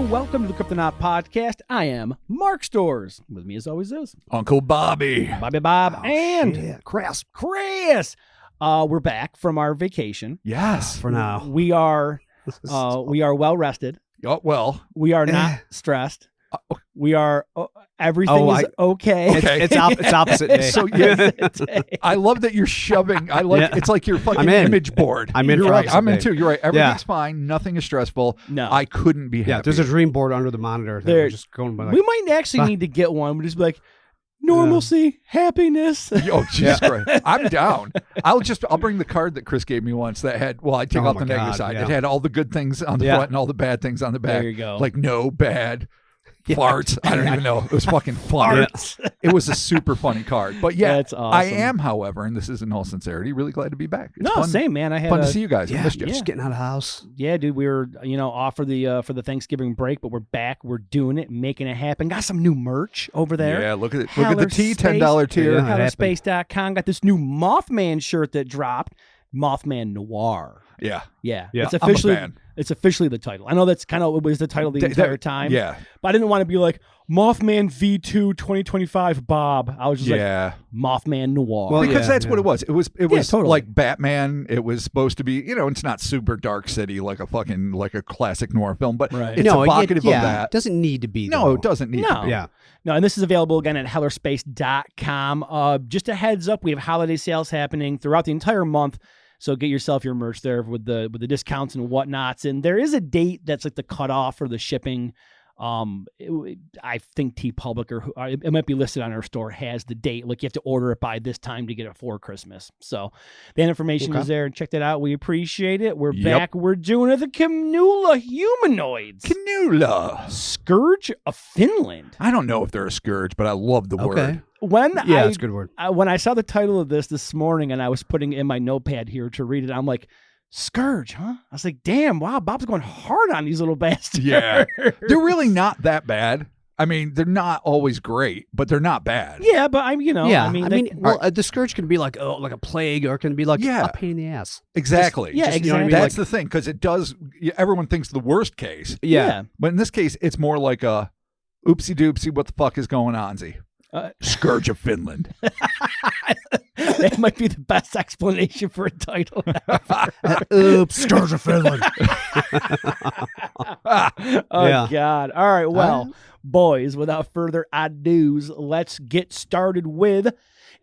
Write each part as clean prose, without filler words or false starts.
and welcome to the Cryptonaut podcast. I am Mark Stores. With me as always is Uncle Bobby. Bob, and shit. Chris. We're back from our vacation. Yes. For now. We are well rested. Oh, well. We are not stressed. We are everything is okay. It's opposite day. So yeah, I love that you're shoving. It's like your fucking image board. I'm in. You're for right. I'm in opposite too. day. You're right. Everything's fine. Nothing is stressful. No. I couldn't be happy. Yeah, there's a dream board under the monitor. That we're just going by like, we might actually need to get one. We'll just be like normalcy, happiness. Oh, Jesus Christ. I'm down. I'll bring the card that Chris gave me once that had, I take off the negative side. Yeah. It had all the good things on the front and all the bad things on the back. There you go. Like no bad farts. I don't even know. It was fucking fun. It was a super funny card. But yeah, that's awesome. I am, however, and this is in all sincerity, really glad to be back. It's fun, same, man. I had fun to see you guys. I yeah, missed you. just getting out of the house. Yeah, dude, we were, off for the Thanksgiving break, but we're back. We're doing it, making it happen. Got some new merch over there. Yeah, look at it. Look at the T, $10 tier. Yeah. HellerSpace.com. Got this new Mothman shirt that dropped. Mothman Noir. Yeah. Yeah. Yeah. It's officially I'm a fan. It's officially the title. I know that's kind of what was the title the entire time. Yeah. But I didn't want to be like Mothman V2 2025 Bob. I was just like Mothman Noir. Well, because that's what it was. It was totally. like Batman. It was supposed to be, it's not super Dark City like a classic noir film, but Right. it's evocative of that. It doesn't need to be. No, it doesn't need to be. Yeah. No, and this is available again at hellerspace.com. Just a heads up, we have holiday sales happening throughout the entire month. So get yourself your merch there with the discounts and whatnots. And there is a date that's like the cutoff for the shipping. I think TeePublic or it might be listed on our store has the date. Like you have to order it by this time to get it for Christmas. So that information is there. Check that out. We appreciate it. We're back. We're doing it. The Kinnula Humanoids. Kinnula. Scourge of Finland. I don't know if they're a scourge, but I love the word. That's a good word. When I saw the title of this morning and I was putting it in my notepad here to read it, I'm like, Scourge, huh? I was like, damn, wow, Bob's going hard on these little bastards. Yeah. They're really not that bad. I mean, they're not always great, but they're not bad. Yeah, but the Scourge can be like a plague, or it can be like a pain in the ass. Exactly. Exactly. That's the thing, because it does. Everyone thinks the worst case. Yeah. But in this case, it's more like a oopsie doopsie. What the fuck is going on, Z? Scourge of Finland. That might be the best explanation for a title. Oops, Scourge of Finland. God. All right. Well, boys, without further ado, let's get started with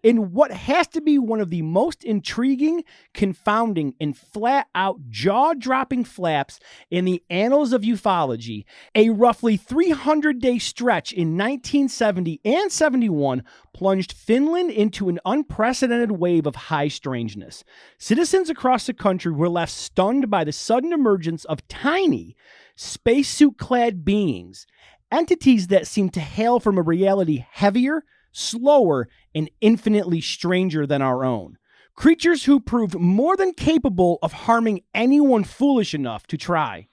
in what has to be one of the most intriguing, confounding, and flat-out jaw-dropping flaps in the annals of ufology. A roughly 300-day stretch in 1970 and 71 plunged Finland into an unprecedented wave of high strangeness. Citizens across the country were left stunned by the sudden emergence of tiny, space-suit-clad beings, entities that seemed to hail from a reality heavier, slower, and infinitely stranger than our own. Creatures who proved more than capable of harming anyone foolish enough to try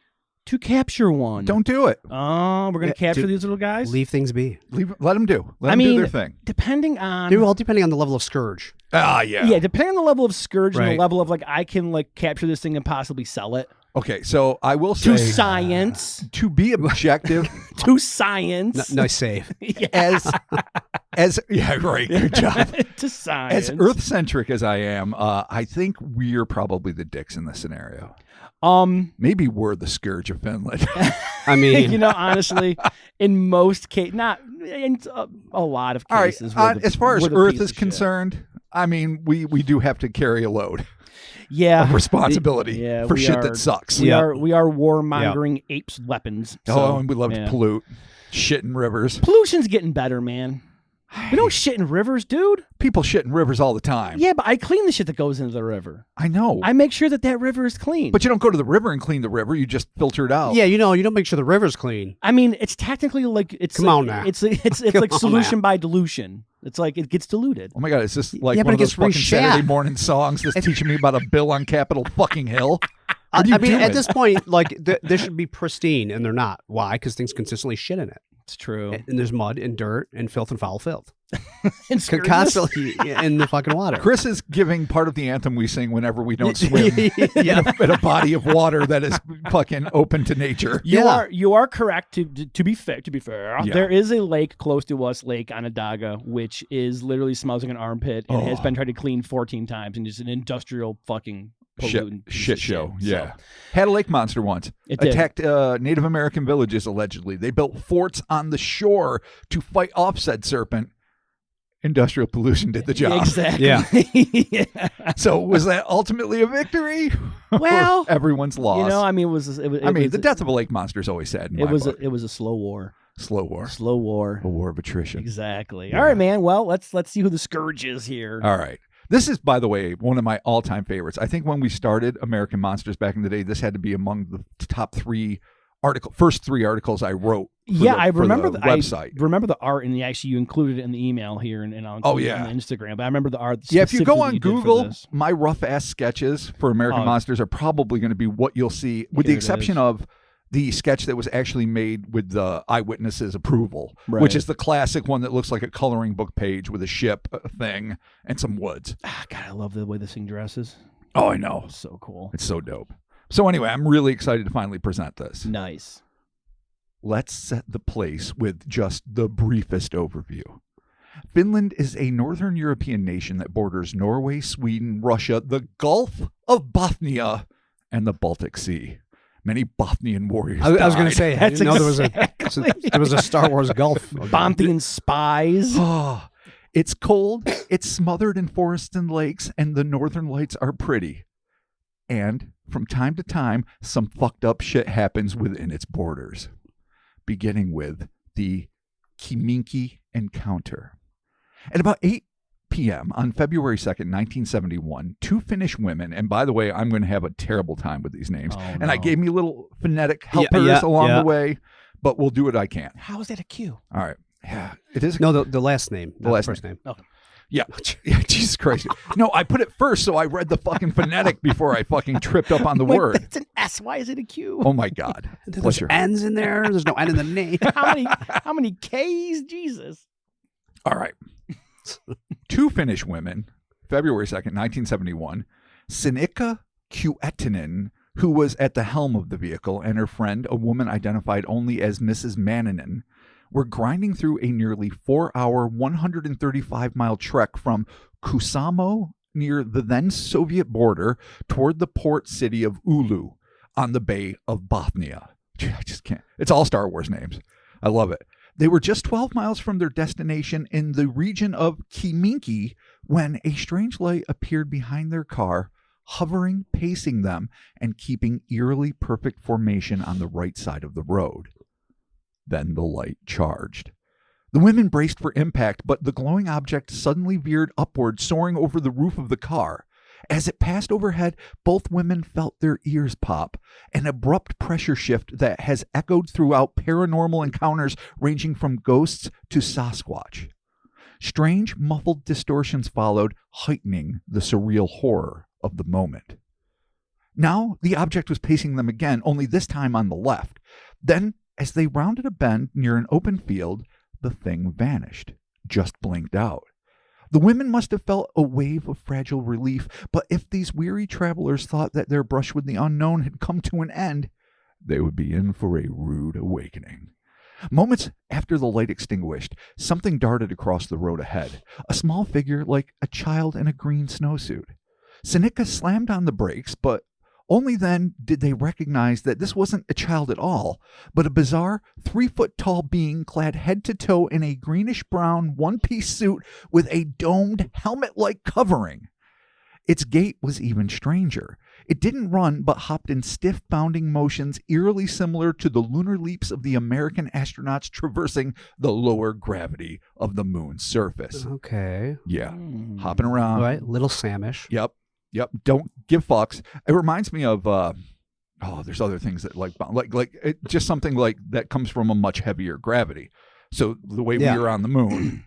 to capture one. Don't do it. Oh, we're going to capture these little guys? Leave things be. Let them do. Let them do their thing. Depending on... Depending on the level of Scourge. Yeah. Yeah, depending on the level of Scourge and the Right. level of, I can, capture this thing and possibly sell it. Okay, so I will say... To science. To be objective... To science. Nice save. Yeah, right. Good job. To science. As Earth-centric as I am, I think we're probably the dicks in this scenario. Maybe we're the Scourge of Finland. I mean... honestly, in most cases, not in a lot of cases. All right, as far as Earth is concerned, I mean, we do have to carry a load. Yeah, of responsibility for shit that sucks. We are warmongering apes' weapons. So, and we love to pollute shit in rivers. Pollution's getting better, man. We don't shit in rivers, dude. People shit in rivers all the time. Yeah, but I clean the shit that goes into the river. I know. I make sure that river is clean. But you don't go to the river and clean the river. You just filter it out. Yeah, you don't make sure the river's clean. I mean, it's technically Come on now. It's like solution by dilution. It's like it gets diluted. Oh my God, is this like one of those fucking Saturday morning songs that's teaching me about a bill on Capitol fucking Hill? I mean, at this point, they should be pristine, and they're not. Why? Because things consistently shit in it. It's true. And there's mud and dirt and filth and foul filth. constantly in the fucking water. Chris is giving part of the anthem we sing whenever we don't swim in a body of water that is fucking open to nature. You are correct. To be fair, there is a lake close to us, Lake Onondaga, which is literally smells like an armpit and has been tried to clean 14 times and just an industrial fucking shit show. So. Had a lake monster once. Attacked Native American villages, allegedly. They built forts on the shore to fight off said serpent. Industrial pollution did the job. Exactly. Yeah. So was that ultimately a victory? Well, everyone's lost. You know, I mean, it was the death of a lake monster is always sad. It was a slow war. Slow war. A war of attrition. Exactly. Yeah. All right, man. Well, let's see who the Scourge is here. All right. This is, by the way, one of my all-time favorites. I think when we started American Monsters back in the day, this had to be among the top first three articles I wrote. I remember the website. I remember the art, and you included it in the email here and on Instagram. But I remember the art. Yeah, if you go on Google, my rough-ass sketches for American Monsters are probably going to be what you'll see, with the exception of the sketch that was actually made with the eyewitnesses' approval, which is the classic one that looks like a coloring book page with a ship thing and some woods. God, I love the way this thing dresses. Oh, I know. It's so cool. It's so dope. So anyway, I'm really excited to finally present this. Nice. Let's set the place with just the briefest overview. Finland is a northern European nation that borders Norway, Sweden, Russia, the Gulf of Bothnia, and the Baltic Sea. Many Bothnian warriors I was going to say, there was a Star Wars Gulf. Bothnian spies. Oh, it's cold, it's smothered in forests and lakes, and the northern lights are pretty. And from time to time, some fucked up shit happens within its borders. Beginning with the Kiminki encounter. At about 8 p.m. on February 2nd, 1971, two Finnish women, and by the way, I'm going to have a terrible time with these names, I gave me little phonetic helpers along the way, but we'll do what I can. How is that a Q? All right. Yeah, it is. No, the last name. The last first name. Okay. Yeah. Jesus Christ. No, I put it first, so I read the fucking phonetic before I fucking tripped up on the word. It's an S. Why is it a Q? Oh my God. There's N's in there. There's no N in the name. How many K's? Jesus. All right. Two Finnish women, February 2nd, 1971, Sinikka Kuettinen, who was at the helm of the vehicle, and her friend, a woman identified only as Mrs. Manninen, were grinding through a nearly 4-hour, 135-mile trek from Kuusamo near the then Soviet border toward the port city of Oulu on the Bay of Bothnia. I just can't. It's all Star Wars names. I love it. They were just 12 miles from their destination in the region of Kiminki when a strange light appeared behind their car, hovering, pacing them, and keeping eerily perfect formation on the right side of the road. Then the light charged. The women braced for impact, but the glowing object suddenly veered upward, soaring over the roof of the car. As it passed overhead, both women felt their ears pop, an abrupt pressure shift that has echoed throughout paranormal encounters ranging from ghosts to Sasquatch. Strange, muffled distortions followed, heightening the surreal horror of the moment. Now, the object was pacing them again, only this time on the left. Then, as they rounded a bend near an open field, the thing vanished, just blinked out. The women must have felt a wave of fragile relief, but if these weary travelers thought that their brush with the unknown had come to an end, they would be in for a rude awakening. Moments after the light extinguished, something darted across the road ahead, a small figure like a child in a green snowsuit. Sinikka slammed on the brakes, but only then did they recognize that this wasn't a child at all, but a bizarre 3-foot-tall being clad head to toe in a greenish-brown one-piece suit with a domed helmet-like covering. Its gait was even stranger. It didn't run, but hopped in stiff, bounding motions eerily similar to the lunar leaps of the American astronauts traversing the lower gravity of the moon's surface. Okay. Yeah. Hopping around. All right. Little Samish. Yep. Don't give fucks. It reminds me of there's other things that just something like that comes from a much heavier gravity. So the way we are on the moon,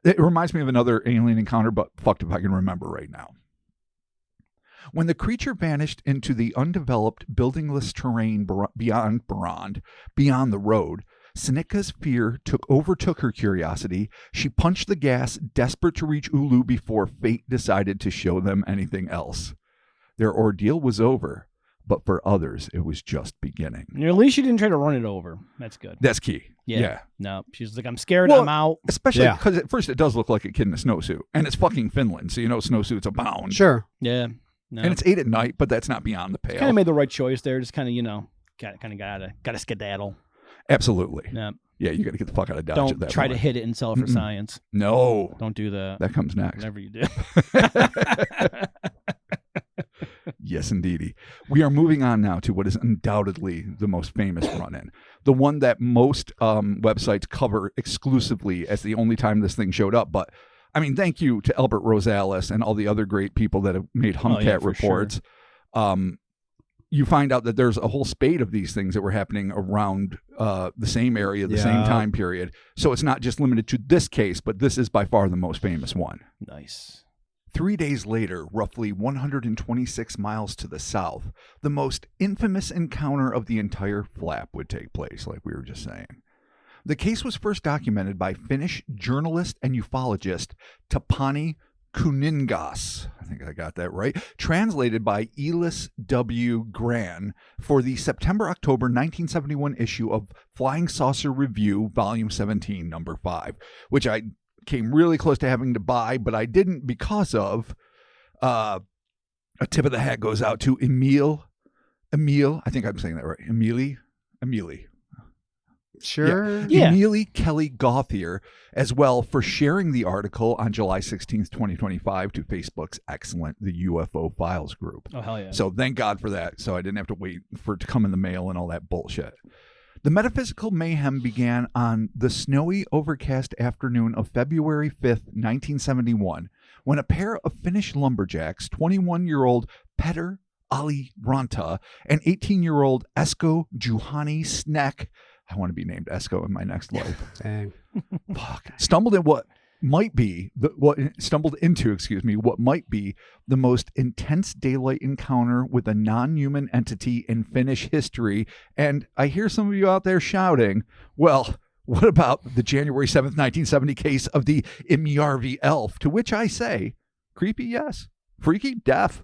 it reminds me of another alien encounter, but fucked if I can remember right now. When the creature vanished into the undeveloped, buildingless terrain beyond the road, Sinika's fear overtook her curiosity. She punched the gas, desperate to reach Ulu before fate decided to show them anything else. Their ordeal was over, but for others, it was just beginning. At least she didn't try to run it over. That's good. That's key. Yeah. No, she's like, I'm scared. I'm out. Especially because at first it does look like a kid in a snowsuit, and it's fucking Finland, so snowsuits abound. Sure. Yeah. No. And it's 8 at night, but that's not beyond the pale. Kind of made the right choice there. Just kind of, gotta skedaddle. Absolutely. Yeah. Yeah, you got to get the fuck out of Dodge. Don't try to hit it and sell it for science. No. Don't do that. That comes next. Whatever you do. Yes, indeedy. We are moving on now to what is undoubtedly the most famous run-in. The one that most websites cover exclusively as the only time this thing showed up. But, I mean, thank you to Albert Rosales and all the other great people that have made Humcat reports. Sure. You find out that there's a whole spate of these things that were happening around the same area, the same time period. So it's not just limited to this case, but this is by far the most famous one. Nice. 3 days later, roughly 126 miles to the south, the most infamous encounter of the entire flap would take place, like we were just saying. The case was first documented by Finnish journalist and ufologist Tapani Kuningas, I think I got that right, translated by Elis W. Gran for the September-October 1971 issue of Flying Saucer Review, Volume 17, Number 5, which I came really close to having to buy, but I didn't because of a tip of the hat goes out to Emil, I think I'm saying that right, Emily. Sure. Yeah. Emily Kelly Gauthier as well for sharing the article on July 16th, 2025 to Facebook's excellent The UFO Files group. Oh, hell yeah. So thank God for that. So I didn't have to wait for it to come in the mail and all that bullshit. The metaphysical mayhem began on the snowy, overcast afternoon of February 5th, 1971, when a pair of Finnish lumberjacks, 21-year-old Petter Ali Ranta and 18-year-old Esko Juhani Snek, I want to be named Esko in my next life. Dang. Fuck. Stumbled into what might be the most intense daylight encounter with a non-human entity in Finnish history. And I hear some of you out there shouting, well, what about the January 7th, 1970 case of the Imjärvi elf? To which I say, creepy, yes. Freaky, deaf.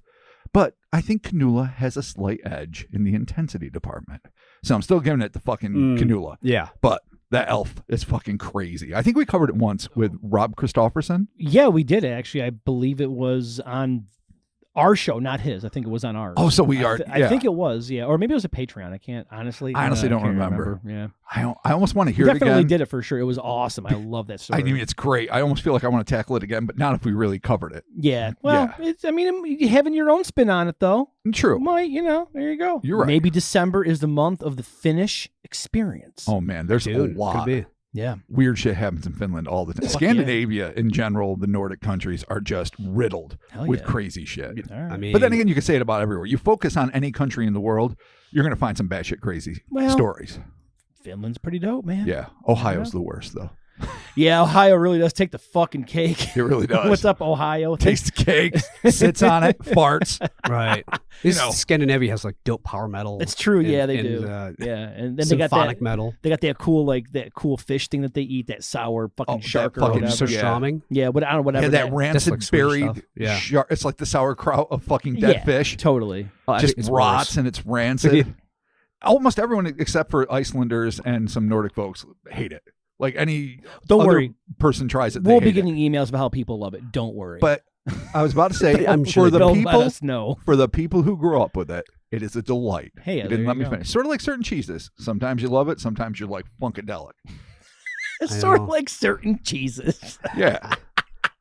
But I think Kinnula has a slight edge in the intensity department. So I'm still giving it the fucking Kinnula. Yeah. But that elf is fucking crazy. I think we covered it once with Rob Christofferson. Yeah, we did actually. I believe it was on our show, not his. I think it was on ours. Oh, so we are. I think it was, yeah. Or maybe it was a Patreon. I can't honestly. I honestly don't remember. Yeah. I almost want to hear it again. Definitely did it for sure. It was awesome. I love that story. I mean, it's great. I almost feel like I want to tackle it again, but not if we really covered it. Yeah. Well, it's. I mean, having your own spin on it though. True. Might, there you go. You're right. Maybe December is the month of the Finnish experience. Oh man, there's a lot. Could be. Yeah. Weird shit happens in Finland all the time. Scandinavia in general, the Nordic countries are just riddled with crazy shit. Right. I mean, but then again, you can say it about everywhere. You focus on any country in the world, you're going to find some batshit crazy stories. Finland's pretty dope, man. Yeah. Ohio's the worst, though. Yeah, Ohio really does take the fucking cake. It really does. What's up, Ohio? Tastes cake, sits on it, farts. Right. Scandinavia has like dope power metal. It's true. Yeah, they do. Yeah, and then they got that metal. They got that cool fish thing that they eat, that sour fucking shark or whatever. Surströmming. Yeah, but I don't know whatever. Yeah, that rancid buried. Shark. It's like the sauerkraut of fucking dead fish. Totally. Just rots and it's rancid. Almost everyone except for Icelanders and some Nordic folks hate it. Like any person tries it, we'll be getting emails about how people love it. Don't worry. But I was about to say, I'm sure for the let people, us know. For the people who grew up with it, it is a delight. Hey, you didn't let me finish. Sort of like certain cheeses. Sometimes you love it. Sometimes you're like funkadelic. It's sort of like certain cheeses. Yeah.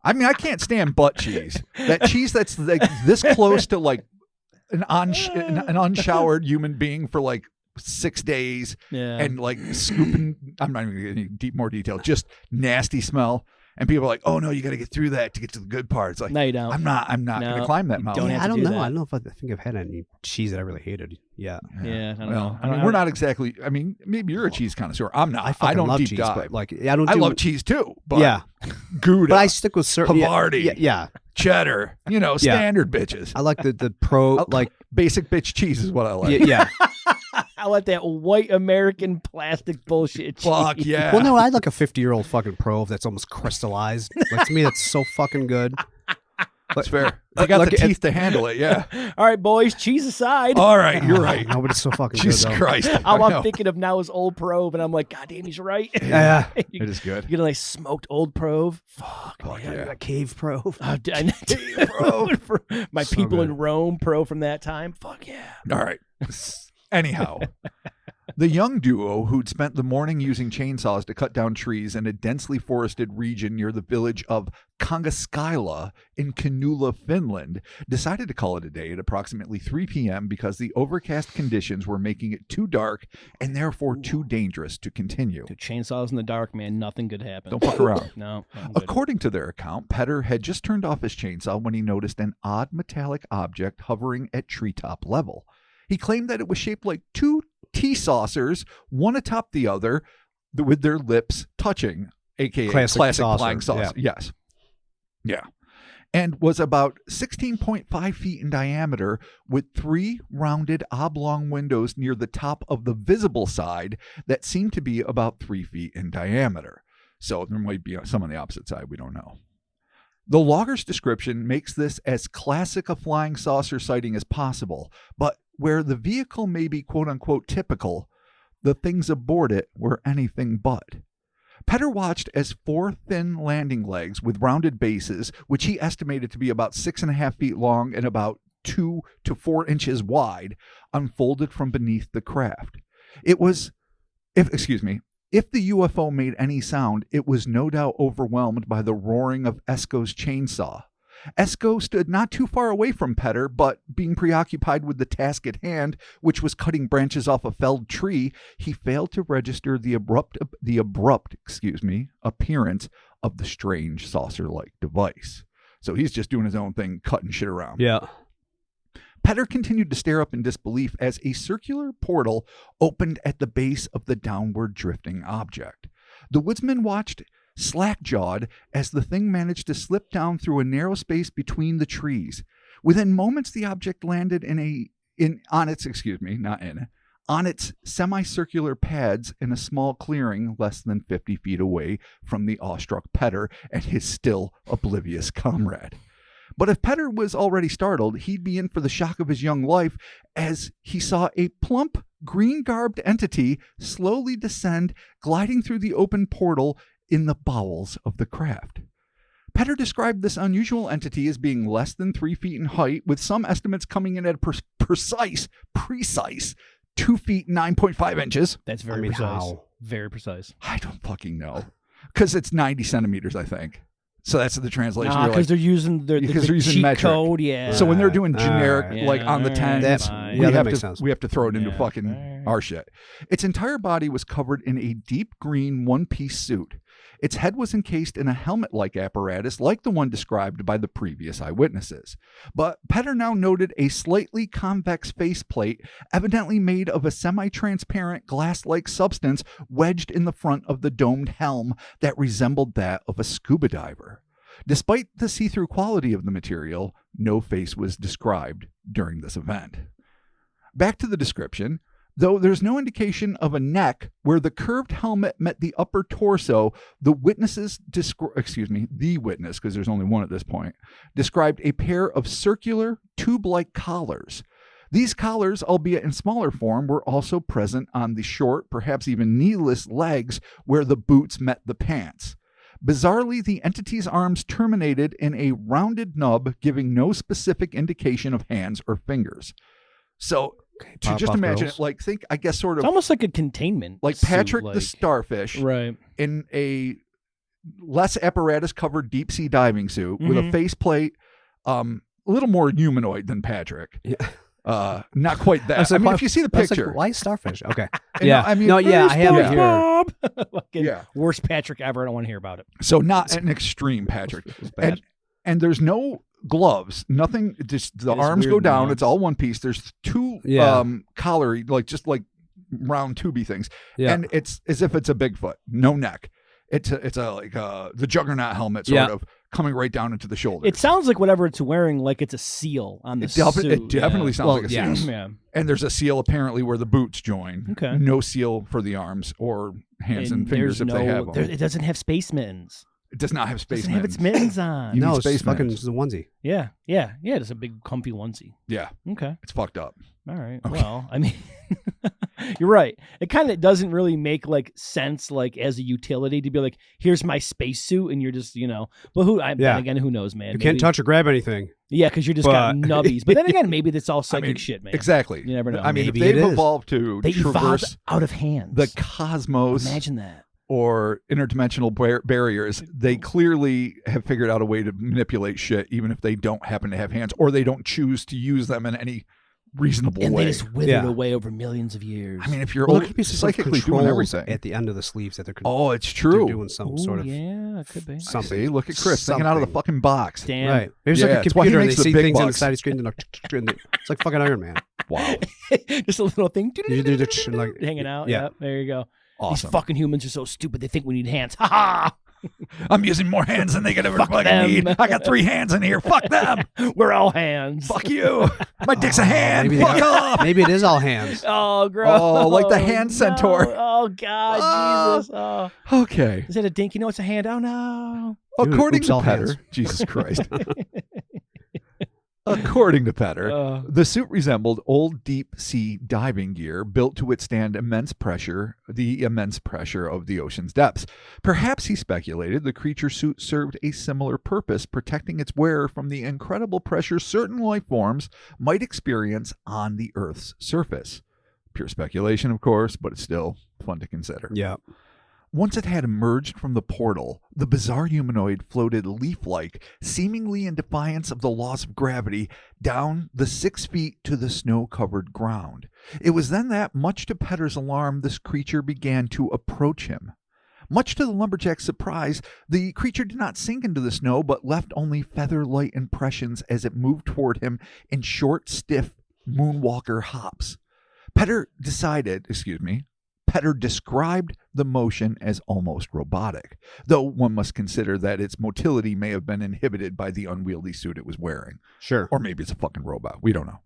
I mean, I can't stand butt cheese. That cheese that's like this close to like an unshowered human being for like 6 days and like scooping. I'm not even going to get any more detail. Just nasty smell. And people are like, "Oh no, you got to get through that to get to the good parts." Like, no, you don't. I'm not going to climb that mountain. I don't know. I don't know if I think I've had any cheese that I really hated. Yeah. Yeah. I don't know. I mean, we're not exactly. I mean, maybe you're a cheese connoisseur. I'm not. I don't love deep cheese, dive. but like I love cheese too. But yeah, Gouda. But I stick with certain Havarti. Yeah. Cheddar. Standard bitches. I like the pro like basic bitch cheese is what I like. Yeah. I want that white American plastic bullshit. Fuck cheese. yeah. Well, no, I like a 50-year-old fucking Prove that's almost crystallized. Like, to me, that's so fucking good. That's fair. You got the teeth to handle it, yeah. All right, boys, cheese aside. All right, you're right. No, but it's so fucking Jesus good, though. Christ. All I'm thinking of now is Old Prove, and I'm like, God damn, he's right. Yeah. It is good. You get a nice smoked Old Prove. Fuck. Oh, yeah. yeah. That cave Prove. For my So people good. in Rome, Pro from that time. Fuck yeah. All right. Anyhow, the young duo who'd spent the morning using chainsaws to cut down trees in a densely forested region near the village of Kangaskaila in Kinnula, Finland, decided to call it a day at approximately 3 p.m. because the overcast conditions were making it too dark and therefore too dangerous to continue. Dude, chainsaws in the dark, man. Nothing good happened. Don't fuck around. No. nothing good. According to their account, Petter had just turned off his chainsaw when he noticed an odd metallic object hovering at treetop level. He claimed that it was shaped like two tea saucers, one atop the other, with their lips touching, aka classic flying saucer. Yeah. Yes. Yeah. And was about 16.5 feet in diameter with 3 rounded oblong windows near the top of the visible side that seemed to be about 3 feet in diameter. So there might be some on the opposite side. We don't know. The logger's description makes this as classic a flying saucer sighting as possible, but where the vehicle may be quote-unquote typical, the things aboard it were anything but. Petter watched as 4 thin landing legs with rounded bases, which he estimated to be about 6.5 feet long and about 2 to 4 inches wide, unfolded from beneath the craft. If the UFO made any sound, it was no doubt overwhelmed by the roaring of Esko's chainsaw. Esko stood not too far away from Petter, but being preoccupied with the task at hand, which was cutting branches off a felled tree, he failed to register the abrupt appearance of the strange saucer-like device. So he's just doing his own thing, cutting shit around. Yeah. Petter continued to stare up in disbelief as a circular portal opened at the base of the downward drifting object. The woodsman watched slack-jawed as the thing managed to slip down through a narrow space between the trees. Within moments, the object landed on its semicircular pads in a small clearing less than 50 feet away from the awestruck Petter and his still oblivious comrade. But if Petter was already startled, he'd be in for the shock of his young life as he saw a plump, green-garbed entity slowly descend, gliding through the open portal in the bowels of the craft. Petter described this unusual entity as being less than 3 feet in height, with some estimates coming in at a precise 2 feet 9.5 inches. That's very precise. How? Very precise. I don't fucking know. Because it's 90 centimeters, I think. So that's the translation. Because they're using the cheat metric code. Yeah. So when they're doing generic, right. like on the Yeah, 10, that's fine. we, Yeah, that have makes to, sense. we have to throw it into Yeah. fucking our shit. Its entire body was covered in a deep green one-piece suit. Its head was encased in a helmet-like apparatus like the one described by the previous eyewitnesses. But Petter now noted a slightly convex faceplate, evidently made of a semi-transparent glass-like substance wedged in the front of the domed helm that resembled that of a scuba diver. Despite the see-through quality of the material, no face was described during this event. Back to the description. Though there's no indication of a neck where the curved helmet met the upper torso, the witness, because there's only one at this point, described a pair of circular, tube-like collars. These collars, albeit in smaller form, were also present on the short, perhaps even kneeless legs where the boots met the pants. Bizarrely, the entity's arms terminated in a rounded nub, giving no specific indication of hands or fingers. So, to just imagine it, like, think, I guess, sort of... It's almost like a containment like suit, Patrick like, the Starfish right. in a less apparatus-covered deep-sea diving suit with a faceplate, a little more humanoid than Patrick. Yeah. Not quite that. I mean, if you see the picture... Like, why starfish? Okay. Yeah. I mean, I have it here. Bob. Fucking Yeah. worst Patrick ever. I don't want to hear about it. So not an extreme Patrick. It's bad. And there's no gloves, nothing, just the It's arms weird, go down. man. It's all one piece. There's 2 collar, just like round tubey things. Yeah. And it's as if it's a Bigfoot, no neck. It's a like the Juggernaut helmet sort of coming right down into the shoulder. It sounds like whatever it's wearing, like it's a seal on the suit. It definitely sounds like a seal. Yeah. And there's a seal apparently where the boots join. Okay. No seal for the arms or hands and fingers if they have them. It doesn't have space mittens. It does not have space It doesn't have mittens. its mittens on. You no, need it's space fucking mittens. the onesie. Yeah. It's a big comfy onesie. Yeah. Okay. It's fucked up. All right. Okay. Well, I mean, you're right. It kind of doesn't really make like sense, like as a utility to be like, here's my spacesuit, and you're just, But then again, who knows, man? You can't touch or grab anything. Yeah, because you're just got nubbies. But then again, maybe that's all psychic shit, man. Exactly. You never know. I mean, Maybe if they've it is. evolved to they traverse evolved out of hands. the cosmos. Imagine that. Or interdimensional barriers, they clearly have figured out a way to manipulate shit, even if they don't happen to have hands, or they don't choose to use them in any reasonable And way. they just withered away over millions of years. I mean, if you're There could be psychically doing everything. at the end of the sleeves that they're It's true. doing some sort of yeah, it could be. something. See, look at Chris thinking out of the fucking box. Damn. Right. There's Yeah, like a it's why he computer and they makes the see big things on the bucks. side of the screen. It's like fucking Iron Man. Wow. Just a little thing Like, hanging out. yeah. Yep, there you go. Awesome. These fucking humans are so stupid. They think we need hands. Ha ha! I'm using more hands than they could ever Fuck fucking them. need. I got 3 hands in here. Fuck them. We're all hands. Fuck you. My dick's a hand. maybe Fuck off. Maybe it is all hands. Oh, gross. Oh, like the hand centaur. No. Oh, God, Jesus. Oh. Okay. Is it a dinky? No, it's a hand. Oh, no. According Oops, to all Petter, hands. Jesus Christ. According to Petter, the suit resembled old deep-sea diving gear built to withstand the immense pressure of the ocean's depths. Perhaps, he speculated, the creature suit served a similar purpose, protecting its wearer from the incredible pressure certain life forms might experience on the Earth's surface. Pure speculation, of course, but it's still fun to consider. Yeah. Once it had emerged from the portal, the bizarre humanoid floated leaf-like, seemingly in defiance of the laws of gravity, down the 6 feet to the snow-covered ground. It was then that, much to Petter's alarm, this creature began to approach him. Much to the lumberjack's surprise, the creature did not sink into the snow, but left only feather-light impressions as it moved toward him in short, stiff moonwalker hops. Petter described the motion as almost robotic, though one must consider that its motility may have been inhibited by the unwieldy suit it was wearing. Sure. Or maybe it's a fucking robot. We don't know.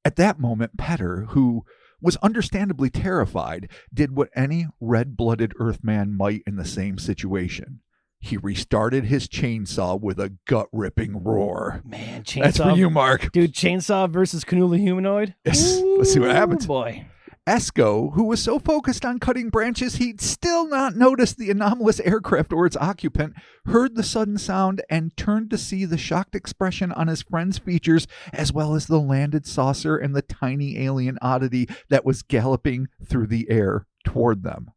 At that moment, Petter, who was understandably terrified, did what any red-blooded Earthman might in the same situation. He restarted his chainsaw with a gut-ripping roar. Man, chainsaw. That's for you, Mark. Dude, chainsaw versus Kinnula humanoid? Yes. Let's see what happens. Boy. Esco, who was so focused on cutting branches he'd still not noticed the anomalous aircraft or its occupant, heard the sudden sound and turned to see the shocked expression on his friend's features, as well as the landed saucer and the tiny alien oddity that was galloping through the air toward them.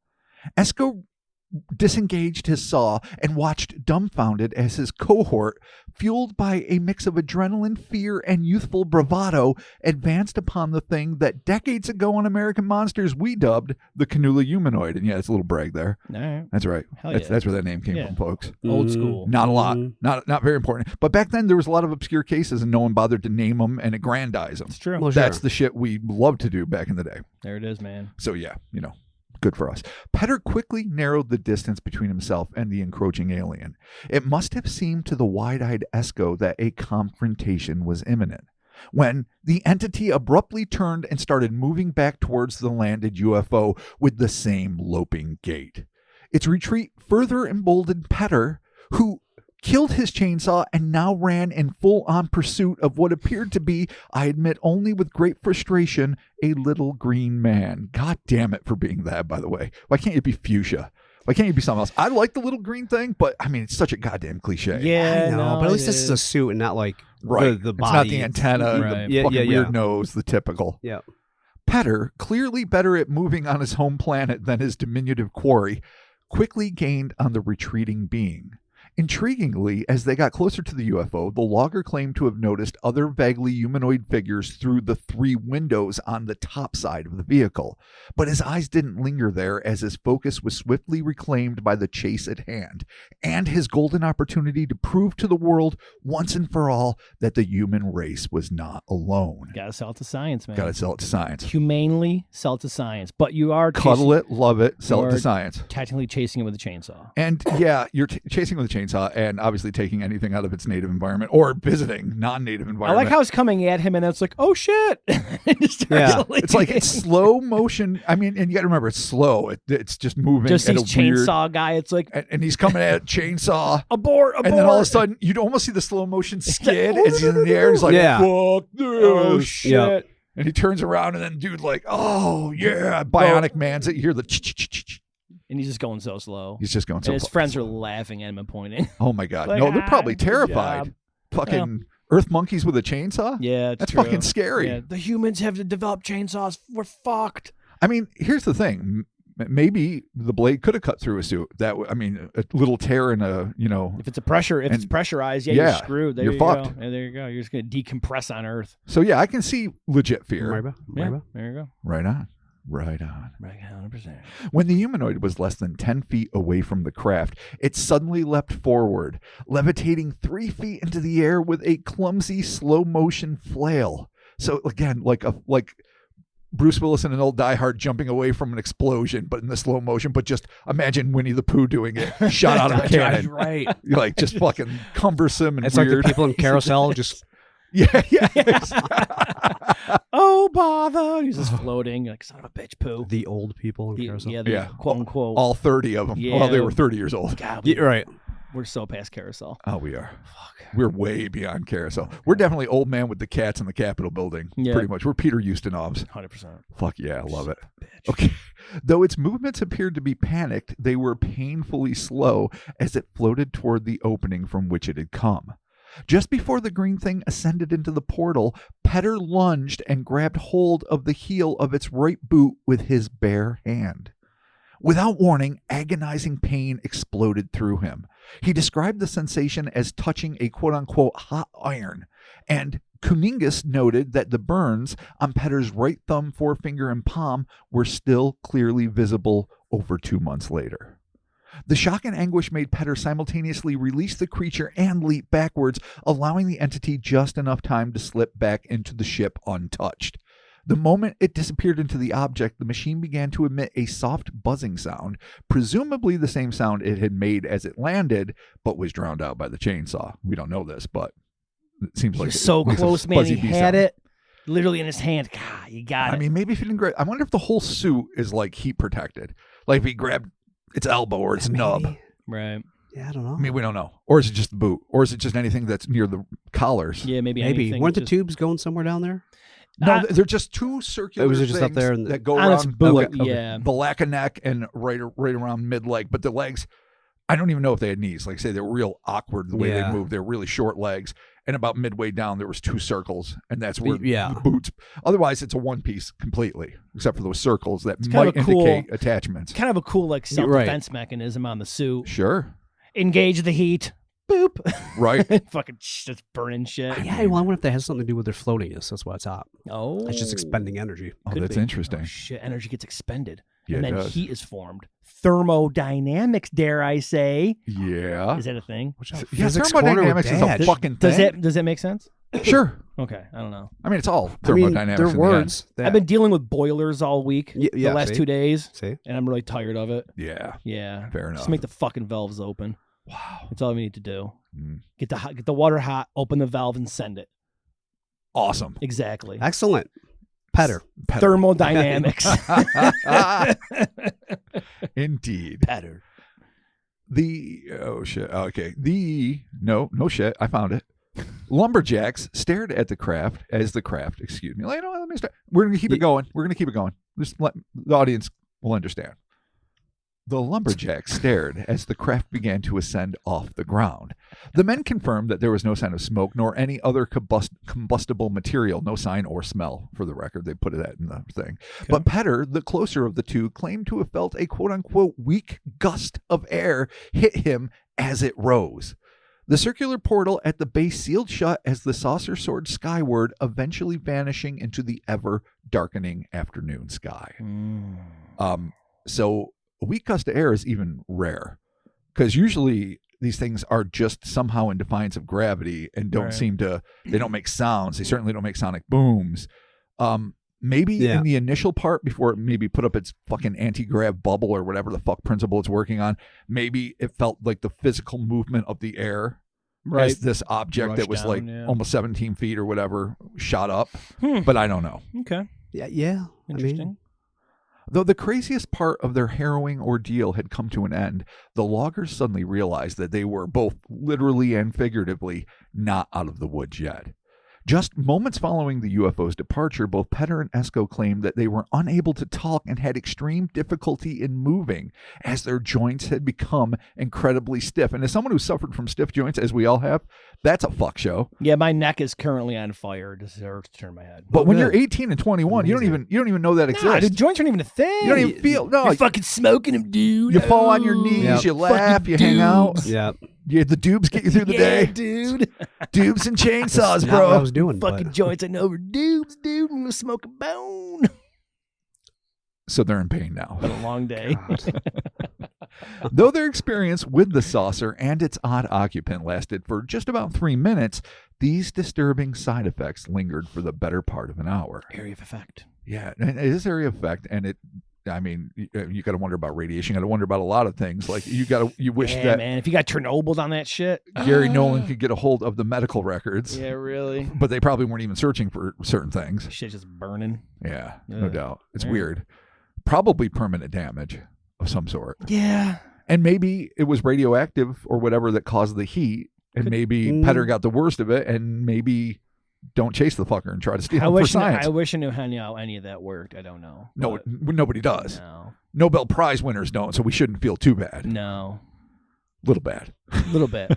Esco disengaged his saw and watched dumbfounded as his cohort, fueled by a mix of adrenaline, fear, and youthful bravado, advanced upon the thing that decades ago on American Monsters we dubbed the Kinnula humanoid. And yeah, it's a little brag there. All right. That's right. Hell That's where that name came Yeah. from, folks. Old school. Not a lot. Not very important. But back then there was a lot of obscure cases and no one bothered to name them and aggrandize them. It's true. Well, That's sure. the shit we loved to do back in the day. There it is, man. So yeah, good for us. Petter quickly narrowed the distance between himself and the encroaching alien. It must have seemed to the wide-eyed Esco that a confrontation was imminent, when the entity abruptly turned and started moving back towards the landed UFO with the same loping gait. Its retreat further emboldened Petter, who killed his chainsaw and now ran in full-on pursuit of what appeared to be, I admit only with great frustration, a little green man. God damn it for being that, by the way. Why can't you be fuchsia? Why can't you be something else? I like the little green thing, but I mean, it's such a goddamn cliche. Yeah, I know, but at least this is a suit and not like Right. the It's body. not the antenna, Right. the Yeah, fucking yeah, weird yeah. nose, the typical. Yeah. Petter, clearly better at moving on his home planet than his diminutive quarry, quickly gained on the retreating being. Intriguingly, as they got closer to the UFO, the logger claimed to have noticed other vaguely humanoid figures through the 3 windows on the top side of the vehicle. But his eyes didn't linger there, as his focus was swiftly reclaimed by the chase at hand, and his golden opportunity to prove to the world once and for all that the human race was not alone. Gotta sell it to science, man. Gotta sell it to science. Humanely sell it to science. But you are Cuddle it, love it, sell it Or- to science. technically chasing it with a chainsaw. And yeah, you're chasing with a chainsaw. chainsaw, and obviously taking anything out of its native environment or visiting non-native environment. I like how it's coming at him, and it's like, oh shit! It's like it's slow motion. I mean, and you got to remember, it's slow. It's just moving. Just at his a chainsaw weird, guy. It's like, and he's coming at chainsaw. abort! And then all of a sudden, you'd almost see the slow motion skid as he's in the air. He's like, fuck this. Oh shit! Yep. And he turns around, and then dude like, oh yeah, bionic man's it. You hear the and he's just going so slow. He's just going And so his friends are laughing at him and pointing. Oh my god. Like, No, they're probably good terrified. job. Fucking earth monkeys with a chainsaw? Yeah, That's true. fucking scary. Yeah, the humans have developed chainsaws. We're fucked. I mean, here's the thing. Maybe the blade could have cut through a suit. A little tear in a, If it's it's pressurized, you're screwed. There you're you fucked. go. Yeah, there you go. You're just gonna decompress on Earth. So yeah, I can see legit fear. Yeah, there you go. Right on. Right on. Right, 100%. When the humanoid was less than 10 feet away from the craft, it suddenly leapt forward, levitating 3 feet into the air with a clumsy slow motion flail. So again, like Bruce Willis in an old Die Hard jumping away from an explosion, but in the slow motion. But just imagine Winnie the Pooh doing it, shot out of a cannon. Right. You're like just fucking cumbersome and It's weird. like the people in Carousel just. Yeah. Oh, bother. He's just floating like son of a bitch, Pooh. The old people in Carousel. The quote unquote. All 30 of them. Yeah. Well, they were 30 years old. God, Yeah, right. we're so past Carousel. Oh, we are. Fuck. We're way beyond Carousel. We're definitely old man with the cats in the Capitol building. Yeah. Pretty much. We're Peter Ustinovs. 100%. Fuck yeah, I love it. Bitch. Okay. Though its movements appeared to be panicked, they were painfully slow as it floated toward the opening from which it had come. Just before the green thing ascended into the portal, Petter lunged and grabbed hold of the heel of its right boot with his bare hand. Without warning, agonizing pain exploded through him. He described the sensation as touching a quote-unquote hot iron, and Kuningas noted that the burns on Petter's right thumb, forefinger, and palm were still clearly visible over 2 months later. The shock and anguish made Petter simultaneously release the creature and leap backwards, allowing the entity just enough time to slip back into the ship untouched. The moment it disappeared into the object, the machine began to emit a soft buzzing sound, presumably the same sound it had made as it landed, but was drowned out by the chainsaw. We don't know this, but it seems like He was so close, man. He had it literally in his hand. God, you got it. I mean, maybe if he didn't grab... I wonder if the whole suit is like heat protected. Like if he grabbed its elbow or its nub. Right. Yeah, I don't know. I mean, we don't know. Or is it just the boot? Or is it just anything that's near the collars? Yeah, maybe. Weren't the tubes going somewhere down there? No, they're just two circular was just things up there that go on its around boot, the back of neck and right around mid-leg. But the legs, I don't even know if they had knees. Like I say, they were real awkward the way they moved. They're really short legs. And about midway down, there was two circles. And that's where the boots. Otherwise, it's a one piece completely, except for those circles that might indicate attachments. It's kind of a cool self-defense mechanism on the suit. Sure. Engage the heat. Boop. Right. Fucking just burning shit. Yeah, well, I wonder if that has something to do with their floatiness. That's why it's hot. Oh. It's just expending energy. Oh, that's interesting. Oh, shit, energy gets expended. Yeah, and then it does. heat is formed. Thermodynamics, dare I say. Yeah. Is that a thing? Yeah, thermodynamics is a fucking thing. Does that make sense? Sure. Okay, I don't know. I mean, it's all thermodynamics. They're words. I've been dealing with boilers all week, the last 2 days, See? and I'm really tired of it. Yeah. Yeah. Fair enough. Just make the fucking valves open. Wow. That's all we need to do. Mm. Get the water hot, open the valve, and send it. Awesome. Exactly. Excellent. Petter. Thermodynamics. Indeed. Petter. No shit. I found it. Lumberjacks stared at the craft as the craft. Excuse me. Let me start. We're gonna keep it going. Just let the audience will understand. The lumberjacks stared as the craft began to ascend off the ground. The men confirmed that there was no sign of smoke nor any other combustible material, no sign or smell, for the record. They put that in the thing. Okay. But Petter, the closer of the two, claimed to have felt a quote-unquote weak gust of air hit him as it rose. The circular portal at the base sealed shut as the saucer soared skyward, eventually vanishing into the ever-darkening afternoon sky. So a weak gust of air is even rare, because usually these things are just somehow in defiance of gravity and don't they don't make sounds. They certainly don't make sonic booms. Maybe in the initial part, before it maybe put up its fucking anti-grav bubble or whatever the fuck principle it's working on, maybe it felt like the physical movement of the air as this object Rushed that was down, like yeah. almost 17 feet or whatever shot up. But I don't know. Okay. Yeah. Interesting. Though the craziest part of their harrowing ordeal had come to an end, the loggers suddenly realized that they were both literally and figuratively not out of the woods yet. Just moments following the UFO's departure, both Petter and Esco claimed that they were unable to talk and had extreme difficulty in moving as their joints had become incredibly stiff. And as someone who suffered from stiff joints, as we all have, that's a fuck show. Yeah, my neck is currently on fire. It just hurts to turn my head. But when you're 18 and 21, you don't even know that exists. The joints aren't even a thing. You don't even feel. No, you're fucking smoking them, dude. You fall on your knees, you laugh, Fucking you hang out. Yeah. Yeah, the dubes get you through the day. Dude. Dubes and chainsaws, That's not bro. what I was doing. Fucking joints. I know over dubes, dude. I'm gonna smoke a bone. So they're in pain now. Been a long day. Though their experience with the saucer and its odd occupant lasted for just about 3 minutes, these disturbing side effects lingered for the better part of an hour. Area of effect. Yeah, and it is area of effect, and it. I mean, you got to wonder about radiation. You got to wonder about a lot of things. Like you wish that man, if you got Chernobyl on that shit, Gary Nolan could get a hold of the medical records. Yeah, really. But they probably weren't even searching for certain things. Shit's just burning. Yeah, no doubt. It's Yeah. weird. Probably permanent damage of some sort. Yeah. And maybe it was radioactive or whatever that caused the heat. And maybe Petter got the worst of it. And maybe don't chase the fucker and try to steal him for science. I wish I knew how any of that worked. I don't know. No, nobody does. No. Nobel Prize winners don't, so we shouldn't feel too bad. No. Little bad. Little bit.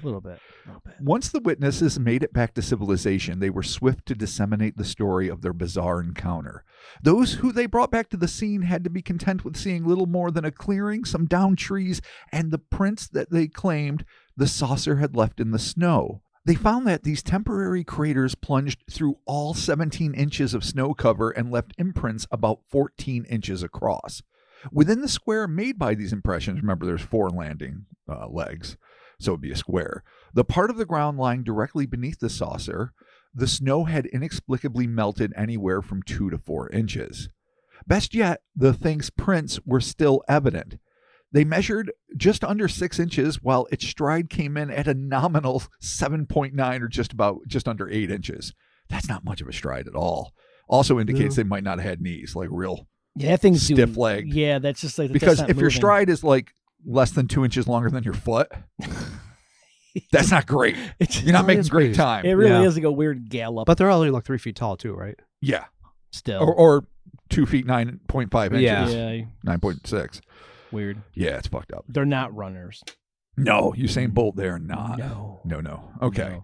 Once the witnesses made it back to civilization, they were swift to disseminate the story of their bizarre encounter. Those who they brought back to the scene had to be content with seeing little more than a clearing, some downed trees, and the prints that they claimed the saucer had left in the snow. They found that these temporary craters plunged through all 17 inches of snow cover and left imprints about 14 inches across. Within the square made by these impressions, remember there's 4 landing legs, so it'd be a square. The part of the ground lying directly beneath the saucer, the snow had inexplicably melted anywhere from 2 to 4 inches. Best yet, the thing's prints were still evident. They measured just under 6 inches, while its stride came in at a nominal 7.9 or just under 8 inches. That's not much of a stride at all. Also indicates they might not have had knees, like real stiff legged. Yeah, that's just like because if your stride is like less than 2 inches longer than your foot, that's not great. You're not making great time. It really is like a weird gallop. But they're only like 3 feet tall too, right? Yeah. Still. Or 2 feet 9.5 inches. Yeah. 9.6. Weird. Yeah, it's fucked up. They're not runners. No, Usain Bolt, they're not. No. Okay.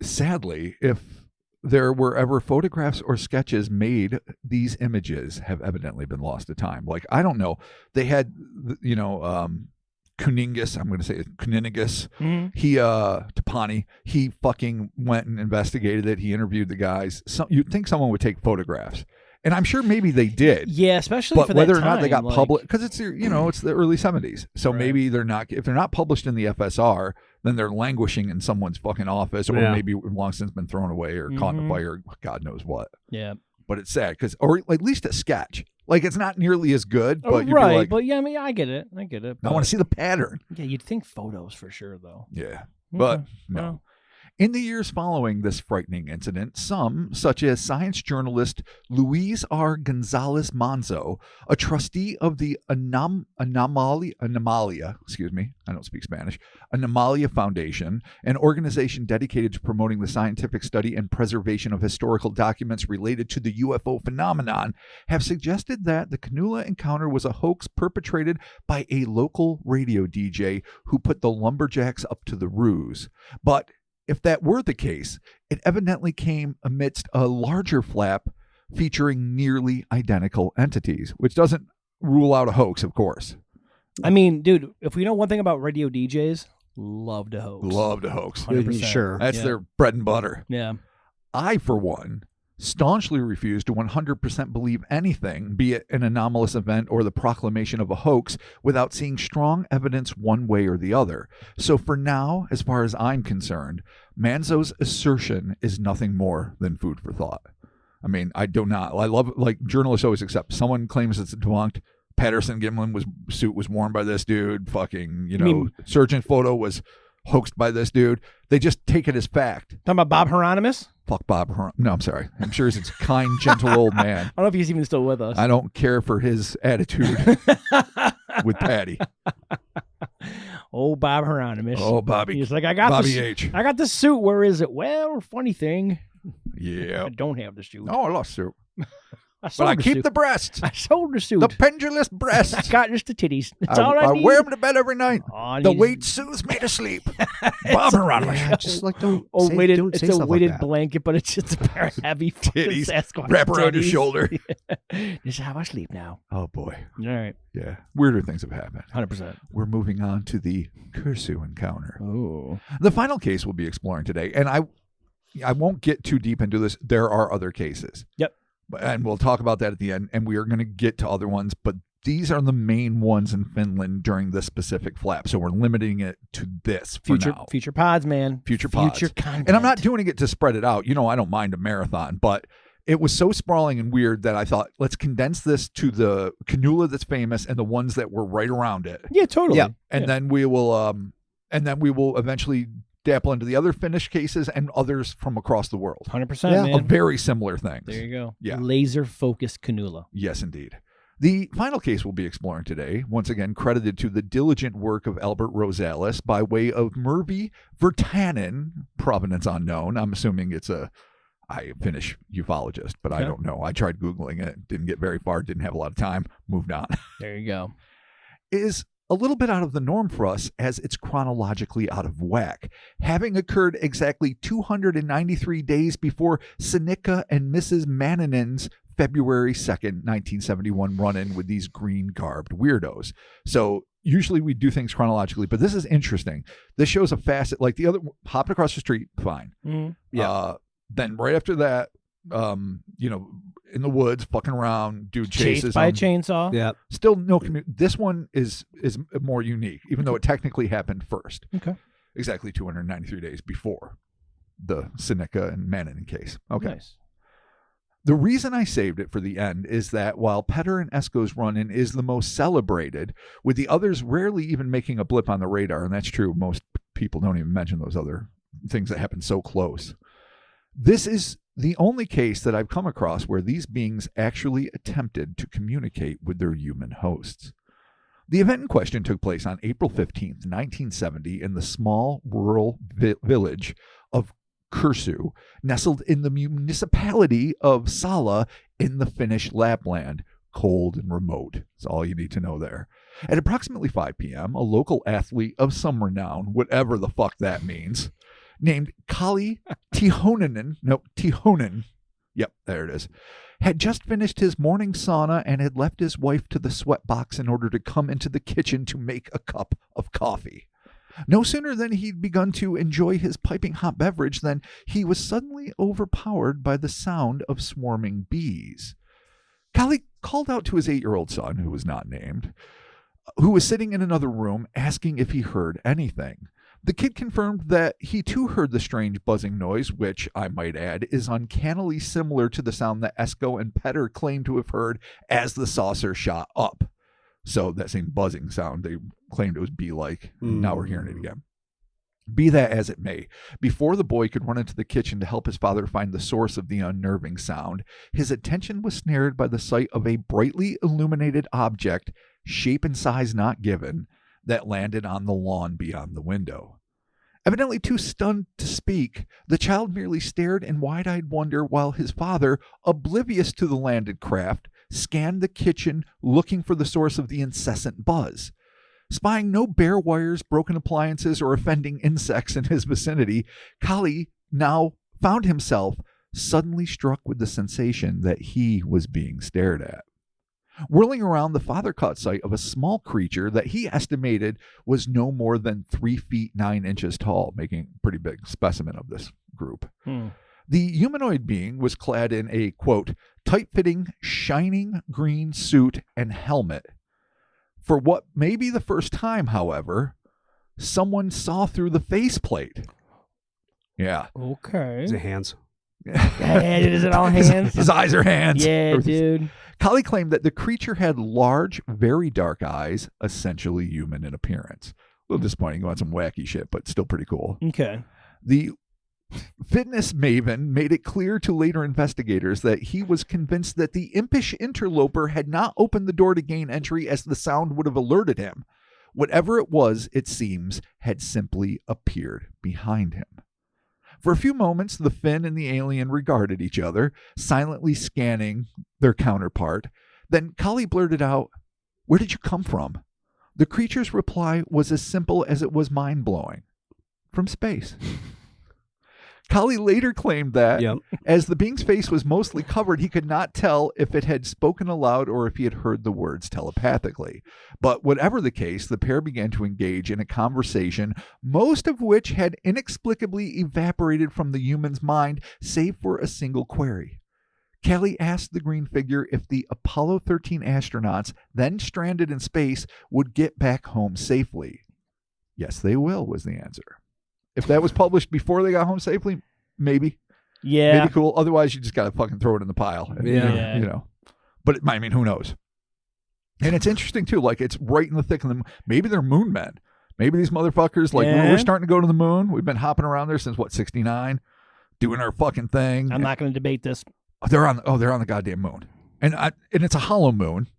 Sadly, if there were ever photographs or sketches made, these images have evidently been lost to time. Like, I don't know. They had, Kuningas, I'm going to say Kuningas. He, Tapani, he fucking went and investigated it. He interviewed the guys. You'd think someone would take photographs. And I'm sure maybe they did. Yeah, especially but for whether that time, or not they got published, because it's it's the early 70s. So maybe they're not. If they're not published in the FSR, then they're languishing in someone's fucking office, or maybe long since been thrown away or caught in a fire. God knows what. Yeah. But it's sad or at least a sketch. Like, it's not nearly as good, but you'd right. be like, but yeah, I mean, I get it. I want to see the pattern. Yeah, you'd think photos for sure, though. Yeah, but no. Well. In the years following this frightening incident, some, such as science journalist Luis R. Gonzalez Manzo, a trustee of the Anomalia, I don't speak Spanish, Anomalia Foundation, an organization dedicated to promoting the scientific study and preservation of historical documents related to the UFO phenomenon, have suggested that the Kinnula encounter was a hoax perpetrated by a local radio DJ who put the lumberjacks up to the ruse. But if that were the case, it evidently came amidst a larger flap featuring nearly identical entities, which doesn't rule out a hoax, of course. I mean, dude, if we know one thing about radio DJs, love to hoax. Love to hoax. 100%. Sure. That's their bread and butter. Yeah. I, for one, staunchly refuse to 100% believe anything, be it an anomalous event or the proclamation of a hoax, without seeing strong evidence one way or the other. So for now, as far as I'm concerned, Manzo's assertion is nothing more than food for thought. I mean, I do not. I love, like, journalists always accept. Someone claims it's debunked. Patterson Gimlin suit was worn by this dude. Fucking, surgeon photo was hoaxed by this dude. They just take it as fact. Talking about Bob Hieronymus? Fuck Bob Hieronymus. No, I'm sorry. I'm sure he's a kind, gentle old man. I don't know if he's even still with us. I don't care for his attitude with Patty. Oh, Bob Hieronymus. Oh, Bobby. He's like, I got Bobby H. I got the suit. Where is it? Well, funny thing. Yeah. I don't have the suit. Oh, I lost suit. But I keep the breasts. I sold the suit. The pendulous breasts. I got just the titties. That's all I need. I wear them to bed every night. The weight weight soothes me to sleep. Bob Hieronymus. Yeah, just like don't. Oh, say, weighted. don't It's say a stuff weighted like that. blanket, but it's just a pair of heavy Titties. Sasquatch Wrap around your titties. shoulder. This is how I sleep now. Oh, boy. All right. Yeah. Weirder things have happened. 100%. We're moving on to the Kursu encounter. Oh. The final case we'll be exploring today, and I won't get too deep into this. There are other cases. Yep. And we'll talk about that at the end, and we are going to get to other ones, but these are the main ones in Finland during this specific flap. So we're limiting it to this for now. Future pods, man. Future pods. Future content. And I'm not doing it to spread it out. I don't mind a marathon, but it was so sprawling and weird that I thought, let's condense this to the Kinnula that's famous and the ones that were right around it. Yeah, totally. Yeah. And then we will eventually dapple into the other Finnish cases and others from across the world. 100%, Yeah. man. Of very similar things. There you go. Yeah. Laser-focused Kinnula. Yes, indeed. The final case we'll be exploring today, once again credited to the diligent work of Albert Rosales by way of Mervi Virtanen, provenance unknown. I'm assuming it's a Finnish ufologist, but I don't know. I tried Googling it, didn't get very far, didn't have a lot of time, moved on. There you go. Is a little bit out of the norm for us as it's chronologically out of whack, having occurred exactly 293 days before Sinikka and Mrs. Manninen's February 2nd, 1971 run-in with these green-garbed weirdos. So usually we do things chronologically, but this is interesting. This shows a facet, like the other, hopping across the street, fine. Mm-hmm. Yeah. Then right after that, in the woods, fucking around, dude chases Chased by a him. chainsaw. Yeah. Still no This one is more unique, even though it technically happened first. Okay. Exactly 293 days before the Sinikka and Manninen case. Okay. Nice. The reason I saved it for the end is that while Petter and Esko's run-in is the most celebrated, with the others rarely even making a blip on the radar, and that's true, most people don't even mention those other things that happen so close. This is the only case that I've come across where these beings actually attempted to communicate with their human hosts. The event in question took place on April 15th, 1970, in the small rural village of Kursu, nestled in the municipality of Sala in the Finnish Lapland. Cold and remote. That's all you need to know there. At approximately 5 p.m., a local athlete of some renown, whatever the fuck that means, named Kali Tihonen, yep, there it is, had just finished his morning sauna and had left his wife to the sweatbox in order to come into the kitchen to make a cup of coffee. No sooner than he'd begun to enjoy his piping hot beverage than he was suddenly overpowered by the sound of swarming bees. Kali called out to his 8-year-old son, who was not named, who was sitting in another room, asking if he heard anything. The kid confirmed that he too heard the strange buzzing noise, which, I might add, is uncannily similar to the sound that Esko and Petter claimed to have heard as the saucer shot up. So that same buzzing sound, they claimed it was bee-like. Now we're hearing it again. Be that as it may, before the boy could run into the kitchen to help his father find the source of the unnerving sound, his attention was snared by the sight of a brightly illuminated object, shape and size not given, that landed on the lawn beyond the window. Evidently too stunned to speak, the child merely stared in wide-eyed wonder while his father, oblivious to the landed craft, scanned the kitchen looking for the source of the incessant buzz. Spying no bare wires, broken appliances, or offending insects in his vicinity, Kali now found himself suddenly struck with the sensation that he was being stared at. Whirling around, the father caught sight of a small creature that he estimated was no more than 3 feet 9 inches tall, making a pretty big specimen of this group. The humanoid being was clad in a, quote, tight-fitting, shining green suit and helmet. For what may be the first time, however, someone saw through the faceplate. Yeah. Okay. Is it hands? Is it all hands? His eyes are hands. Yeah, dude. Kali claimed that the creature had large, very dark eyes, essentially human in appearance. A little disappointing. You want some wacky shit, but still pretty cool. Okay. The fitness maven made it clear to later investigators that he was convinced that the impish interloper had not opened the door to gain entry as the sound would have alerted him. Whatever it was, it seems, had simply appeared behind him. For a few moments, the Finn and the alien regarded each other, silently scanning their counterpart. Then Kali blurted out, "Where did you come from?" The creature's reply was as simple as it was mind-blowing. "From space." Kali later claimed that, as the being's face was mostly covered, he could not tell if it had spoken aloud or if he had heard the words telepathically. But whatever the case, the pair began to engage in a conversation, most of which had inexplicably evaporated from the human's mind, save for a single query. Kali asked the green figure if the Apollo 13 astronauts, then stranded in space, would get back home safely. "Yes, they will," was the answer. If that was published before they got home safely, maybe. Yeah. Maybe cool. Otherwise, you just got to fucking throw it in the pile. Yeah. You know. But, I mean, who knows? And it's interesting, too. Like, it's right in the thick of them. Maybe they're moon men. Maybe these motherfuckers, like, we're starting to go to the moon. We've been hopping around there since, 69? Doing our fucking thing. I'm not going to debate this. They're on the goddamn moon. And it's a hollow moon.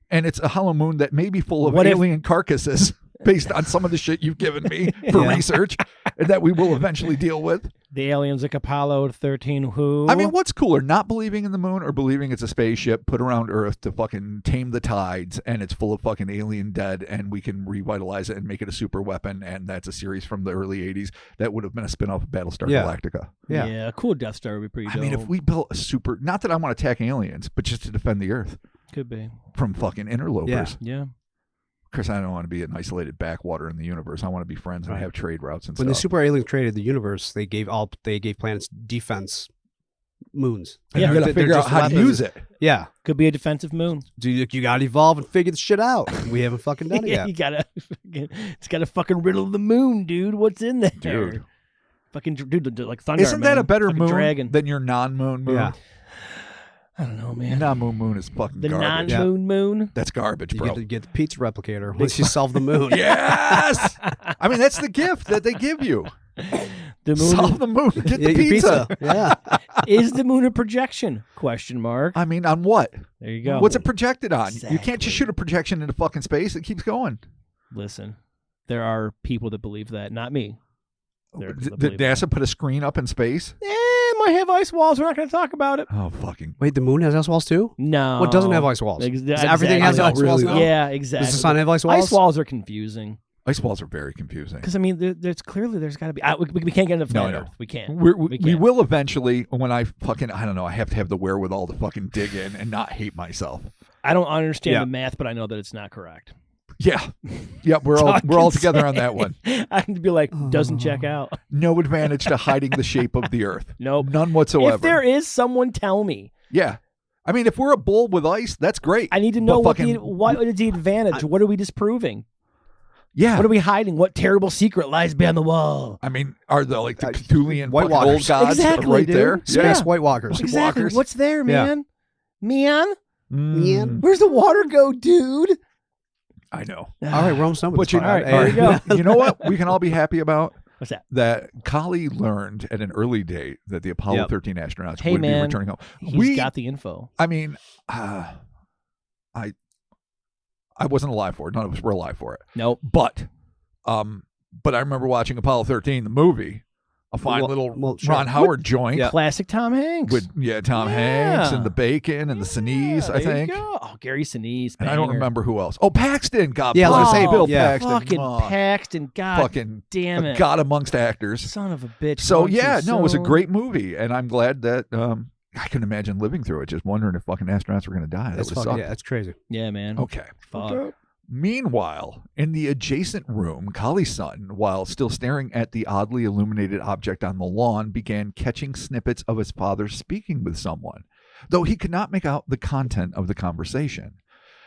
And it's a hollow moon that may be full of alien carcasses. Based on some of the shit you've given me for research and that we will eventually deal with. The aliens like Apollo 13 who? I mean, what's cooler, not believing in the moon or believing it's a spaceship put around Earth to fucking tame the tides and it's full of fucking alien dead and we can revitalize it and make it a super weapon and that's a series from the early 80s that would have been a spin-off of Battlestar Galactica. Yeah, a cool Death Star would be pretty dope. I mean, if we built a super, not that I want to attack aliens, but just to defend the Earth. Could be. From fucking interlopers. Yeah. Of course, I don't want to be an isolated backwater in the universe. I want to be friends and have trade routes and stuff. When the super aliens created the universe, they gave planets defense moons. And you got to figure out how to use it. Yeah, could be a defensive moon. You got to evolve and figure the shit out. We haven't fucking done it yet. It's got to fucking riddle the moon, dude. What's in there, dude? Fucking dude, like thunder. Isn't that a better moon dragon than your non-moon moon? Yeah. I don't know, man. Non-moon moon is fucking the garbage. non-moon moon? That's garbage, bro. You get to get the pizza replicator once you solve the moon. Yes! I mean, that's the gift that they give you. The moon solve the moon. Get the pizza. Yeah. Is the moon a projection? Question mark. I mean, on what? There you go. What's it projected on? Exactly. You can't just shoot a projection into fucking space. It keeps going. Listen, there are people that believe that. Not me. Did NASA put a screen up in space? Might have ice walls. We're not going to talk about it. Oh, fucking. Wait, the moon has ice walls too? No. What doesn't have ice walls? Everything has ice walls now? Yeah, exactly. Does the sun have ice walls? Ice walls are confusing. Ice walls are very confusing. Because, I mean, there's got to be. We can't get into flat Earth. We can't. We will eventually when I don't know, I have to have the wherewithal to fucking dig in and not hate myself. I don't understand the math, but I know that it's not correct. Yeah. Yeah, we're all together on that one. I can be like, doesn't check out. No advantage to hiding the shape of the Earth. Nope. None whatsoever. If there is, someone tell me. Yeah. I mean, if we're a bowl with ice, that's great. I need to know what is the advantage. What are we disproving? Yeah. What are we hiding? What terrible secret lies beyond the wall? I mean, are the Cthulhian White old gods exactly, right dude. there? Space White Walkers. Exactly. Walkers. What's there, man? Man? Man? Where's the water go, dude? I know. All right, we're almost done with this. All right, there you go. You know what we can all be happy about? What's that? That Kali learned at an early date that the Apollo 13 astronauts would be returning home. He's got the info. I mean, I wasn't alive for it. None of us were alive for it. Nope. But I remember watching Apollo 13, the movie. A fine little Ron Howard joint. Yeah. Classic Tom Hanks. With Tom Hanks and the bacon and the Sinise, I think. Oh, Gary Sinise. And I don't remember who else. Oh, Paxton. God bless. Let's say Bill Paxton. Paxton. Fucking Paxton. God fucking damn it. God amongst actors. Son of a bitch. So, it was a great movie. And I'm glad that I couldn't imagine living through it, just wondering if fucking astronauts were going to die. That would suck. Yeah, that's crazy. Yeah, man. Okay. Fuck. Meanwhile, in the adjacent room, Kali's son, while still staring at the oddly illuminated object on the lawn, began catching snippets of his father speaking with someone, though he could not make out the content of the conversation.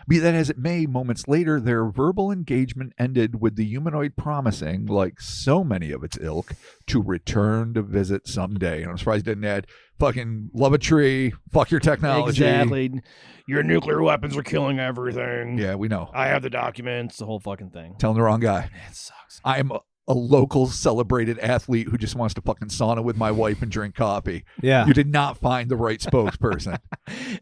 Be that as it may, moments later, their verbal engagement ended with the humanoid promising, like so many of its ilk, to return to visit someday. And I'm surprised it didn't add fucking love a tree, fuck your technology. Exactly. Your nuclear weapons are killing everything. Yeah, we know. I have the documents, the whole fucking thing. Telling the wrong guy. That sucks. I'm a local celebrated athlete who just wants to fucking sauna with my wife and drink coffee. Yeah. You did not find the right spokesperson.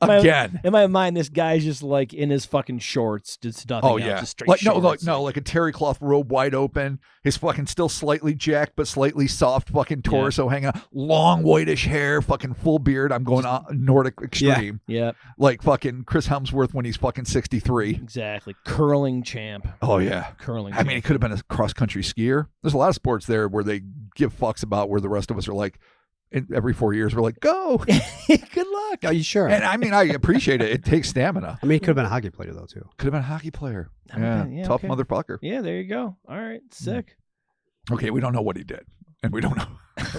Again. In my mind, this guy's just like in his fucking shorts, just nothing else, just straight shorts. Like a terry cloth robe wide open, his fucking still slightly jacked but slightly soft fucking torso hanging out, long whitish hair, fucking full beard. I'm going Nordic extreme. Yeah. Like fucking Chris Hemsworth when he's fucking 63. Exactly. Curling champ. Oh yeah. Curling I champ. mean, he could have been a cross country skier. There's a lot of sports there where they give fucks about where the rest of us are like, every 4 years we're like, go. Good luck. Are you sure? And I mean, I appreciate it. It takes stamina. I mean, he could have been a hockey player though too. Could have been a hockey player. Okay, Yeah, tough okay. motherfucker. Yeah, there you go. All right, sick. Okay, we don't know what he did, and we don't know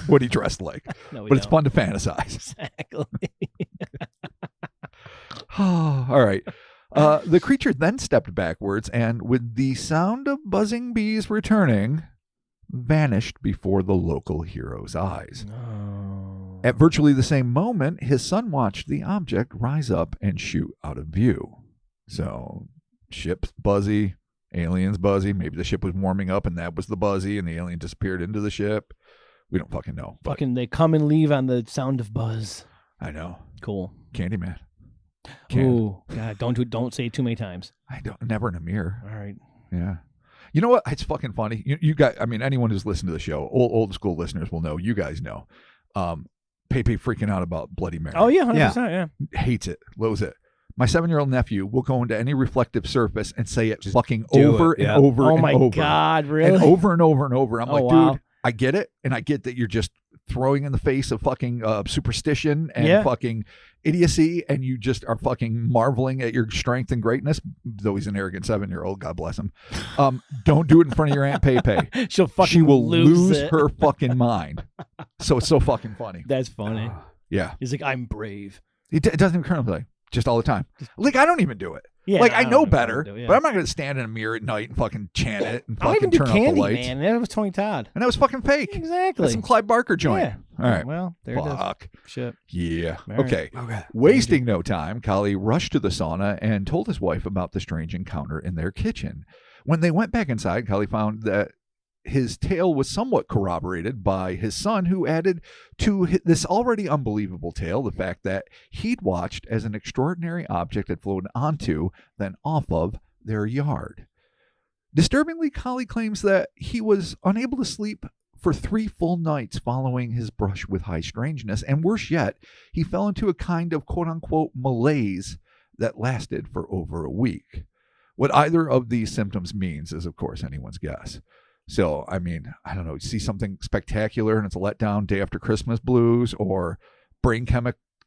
what he dressed like, No, we but it's don't. fun to fantasize. Exactly. All right. The creature then stepped backwards and, with the sound of buzzing bees returning, vanished before the local hero's eyes. No. At virtually the same moment, his son watched the object rise up and shoot out of view. So, ship's buzzy, alien's buzzy. Maybe the ship was warming up and that was the buzzy and the alien disappeared into the ship. We don't fucking know. But Fucking, they come and leave on the sound of buzz. I know. Cool. Candyman. Ooh, God, don't say it too many times. Never in a mirror. All right. Yeah. You know what? It's fucking funny. You guys, I mean, anyone who's listened to the show, old school listeners will know. You guys know. Pepe freaking out about Bloody Mary. Oh yeah, 100%. Yeah. Hates it. Loathes it. My 7-year-old nephew will go into any reflective surface and say it Just fucking do over it, yeah. and over Oh and my over. God, really? And over and over and over. I'm Oh, like, wow. dude, I get it. And I get that you're just throwing in the face of fucking superstition and Yeah. fucking idiocy, and you just are fucking marveling at your strength and greatness, though he's an arrogant 7-year-old, God bless him. Don't do it in front of your Aunt Pepe. She'll fucking She will lose it. her fucking mind. So it's so fucking funny. That's funny. Yeah. He's like, I'm brave. It doesn't even currently play, just all the time. Like, I don't even do it. Yeah, like, I know don't better, do it, yeah. but I'm not going to stand in a mirror at night and fucking chant it and I don't fucking even do turn off the candy, lights. man. That was Tony Todd. And that was fucking fake. Exactly. That's some Clyde Barker joint. Yeah. All right. Well, there it Fuck. is. Shit. Yeah. All right. Okay. Okay. Wasting no time, Kali rushed to the sauna and told his wife about the strange encounter in their kitchen. When they went back inside, Kali found that his tale was somewhat corroborated by his son, who added to this already unbelievable tale the fact that he'd watched as an extraordinary object had flown onto, then off of, their yard. Disturbingly, Kali claims that he was unable to sleep for 3 full nights following his brush with high strangeness, and worse yet, he fell into a kind of quote-unquote malaise that lasted for over a week. What either of these symptoms means is, of course, anyone's guess. So, I mean, I don't know, you see something spectacular and it's a letdown, day after Christmas blues, or brain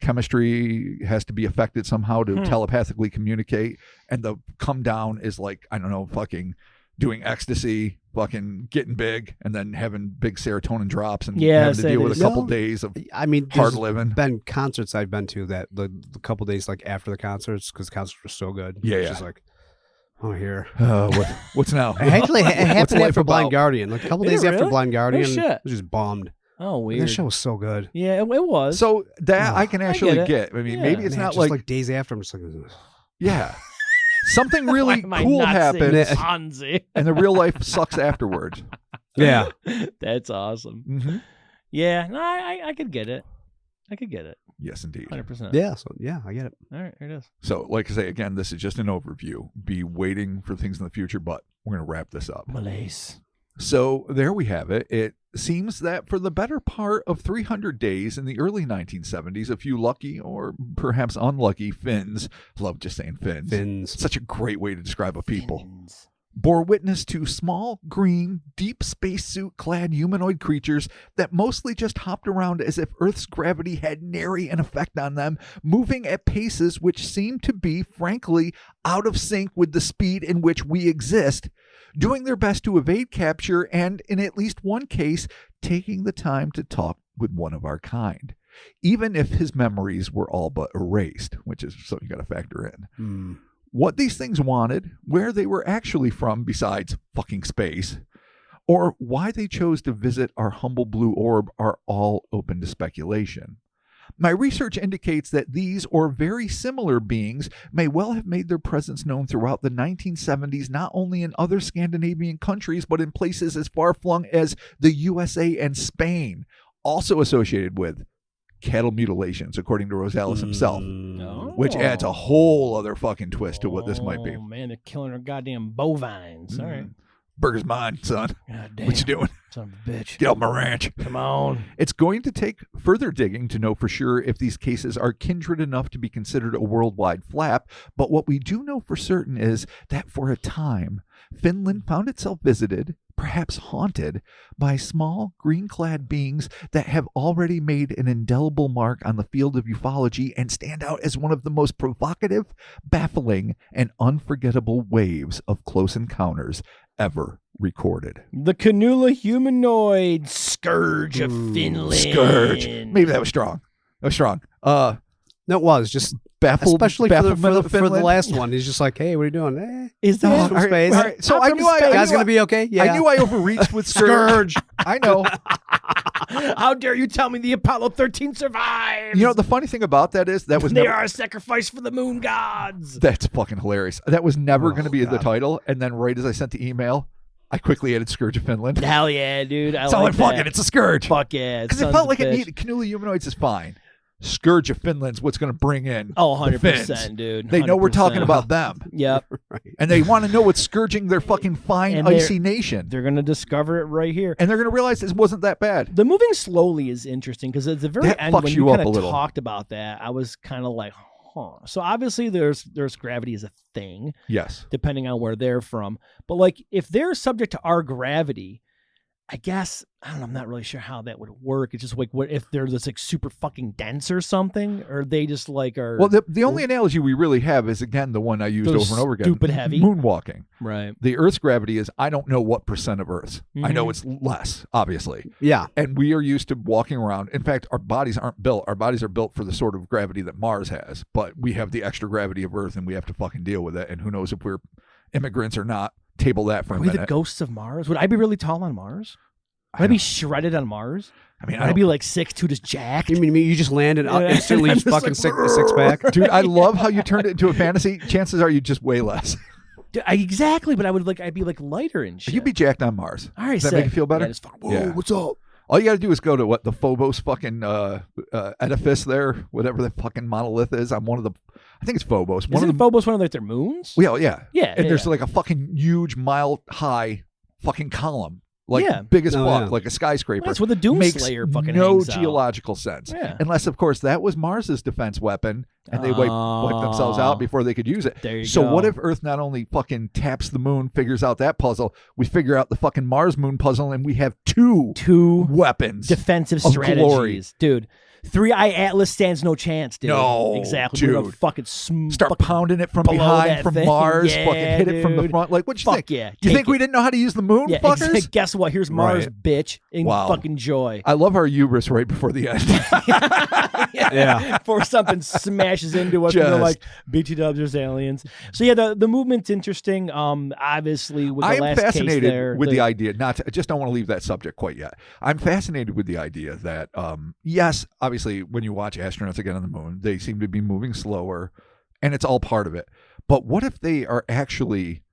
chemistry has to be affected somehow to telepathically communicate, and the come down is like, I don't know, fucking doing ecstasy, fucking getting big, and then having big serotonin drops and having to deal with a couple days of I mean, hard there's living. been concerts I've been to that the couple days like after the concerts, because the concerts were so good. Yeah, it's yeah. just like, oh, here. What's now? Actually, it What's happened life after Blind about? Guardian. Like a couple Did days it after really? Blind Guardian, shit. I was just bummed. Oh, And weird. that show was so good. Yeah, it was. So that I can actually it. get. I mean, Yeah. maybe it's Man, not just like, days after. I'm just like, ugh. yeah. Something really Why am I cool not happened, saying Fonzie? and the real life sucks afterwards. yeah. That's awesome. Mm-hmm. Yeah, no, I could get it. I could get it. Yes, indeed. 100%. Yeah. So yeah, I get it. All right, here it is. So, like I say, again, this is just an overview. Be waiting for things in the future, but we're going to wrap this up. Malaise. So there we have it. It seems that for the better part of 300 days in the early 1970s, a few lucky or perhaps unlucky Finns, love just saying Finns, Fins. such a great way to describe a people, Fins. bore witness to small, green, deep spacesuit-clad humanoid creatures that mostly just hopped around as if Earth's gravity had nary an effect on them, moving at paces which seemed to be, frankly, out of sync with the speed in which we exist, doing their best to evade capture, and, in at least one case, taking the time to talk with one of our kind, even if his memories were all but erased, which is something you got to factor in. what these things wanted, where they were actually from besides fucking space, or why they chose to visit our humble blue orb are all open to speculation. My research indicates that these or very similar beings may well have made their presence known throughout the 1970s, not only in other Scandinavian countries, but in places as far-flung as the USA and Spain, also associated with cattle mutilations, according to Rosales himself, which adds a whole other fucking twist to what this might be. Oh, man, they're killing our goddamn bovines. All right. Burger's mine, son. God damn. What you doing? Son of a bitch. Get off my ranch. Come on. It's going to take further digging to know for sure if these cases are kindred enough to be considered a worldwide flap, but what we do know for certain is that for a time, Finland found itself visited, perhaps haunted, by small green-clad beings that have already made an indelible mark on the field of ufology and stand out as one of the most provocative, baffling, and unforgettable waves of close encounters ever recorded. The Kinnula humanoid Scourge of Finland. Scourge. Maybe that was strong. That was strong. No, it was just Baffled, especially bafflement for the last one. He's just like, hey, what are you doing? Is From that from space. All right. So I knew Guys gonna be okay? Yeah. I knew I overreached with Scourge. I know. How dare you tell me the Apollo 13 survives? You know, the funny thing about that is that was they never, are a sacrifice for the moon gods. that's fucking hilarious. That was never going to be the God. title. And then right as I sent the email, I quickly added Scourge of Finland. Hell yeah, dude. I So like fuck that. it, it's a Scourge. Fuck yeah. Because it felt like it needed Kinnula Humanoids is fine. Scourge of Finland's what's going to bring in Oh, the 100%, Finns. dude. They know we're talking 100%. about them. Yep. Right. And they want to know what's scourging their fucking fine, And they're- icy nation. They're going to discover it right here. And they're going to realize this wasn't that bad. The moving slowly is interesting because at the very That end, fucks when you you up kind a of little. talked about that, I was kind of like, huh. So obviously there's gravity is a thing, Yes. depending on where they're from. But like if they're subject to our gravity, I guess I don't know. I'm not really sure how that would work. It's just like what if they're just like super fucking dense or something, or they just like are Well, the only analogy we really have is, again, the one I used Those over and over again. stupid heavy. Moonwalking. right. The Earth's gravity is, I don't know what percent of Earth's. I know Mhm. it's less, obviously. Yeah. And we are used to walking around. In fact, our bodies aren't built. Our bodies are built for the sort of gravity that Mars has. But we have the extra gravity of Earth, and we have to fucking deal with it. And who knows if we're immigrants or not. Table that for Are a we the minute. ghosts of Mars? Would I be really tall on Mars? Would I be shredded on Mars? I mean, Would I be like 6'2", just jacked? You mean you just landed Yeah. instantly I'm just just fucking like, six pack? dude, I love how you turned it into a fantasy. Chances are you just weigh less. Exactly, but I'd be like lighter and shit. You'd be jacked on Mars. All right, Does that make you sick. feel better? Yeah, just fuck, whoa, Yeah. what's up? All you got to do is go to the Phobos fucking edifice there, whatever the fucking monolith is. On one of the, I think it's Phobos. One Isn't of the, Phobos one of like their moons? well, yeah, Yeah, And yeah, there's yeah. like a fucking huge mile high fucking column, like Yeah. big as Oh, fuck, yeah. like a skyscraper. Well, that's where the Doom Makes Slayer fucking no hangs out. geological sense. Yeah. Unless, of course, that was Mars's defense weapon, and they wiped themselves out before they could use it. There you So go. what if Earth not only fucking taps the moon, figures out that puzzle, we figure out the fucking Mars moon puzzle, and we have two weapons. defensive of strategies, glory. dude? 3-Eye Atlas stands no chance, dude. No, exactly. We're gonna dude. fucking Start fucking pounding it from blow behind, that from thing. Mars, Yeah, fucking hit it from the dude. front. Like, what'd you Fuck think? yeah. You Take think we it. didn't know how to use the moon, Yeah, fuckers? guess what? Here's Mars, Right. bitch. Wow. Fucking joy. I love our hubris right before the end. Yeah. Before something smashes into us, and they're Just- like, BT-dubs, there's aliens. So yeah, the movement's interesting. Obviously, with the I am last case fascinated there, with the idea. I just don't want to leave that subject quite yet. I'm fascinated with the idea that, yes, obviously, when you watch astronauts again on the moon, they seem to be moving slower, and it's all part of it. But what if they are actually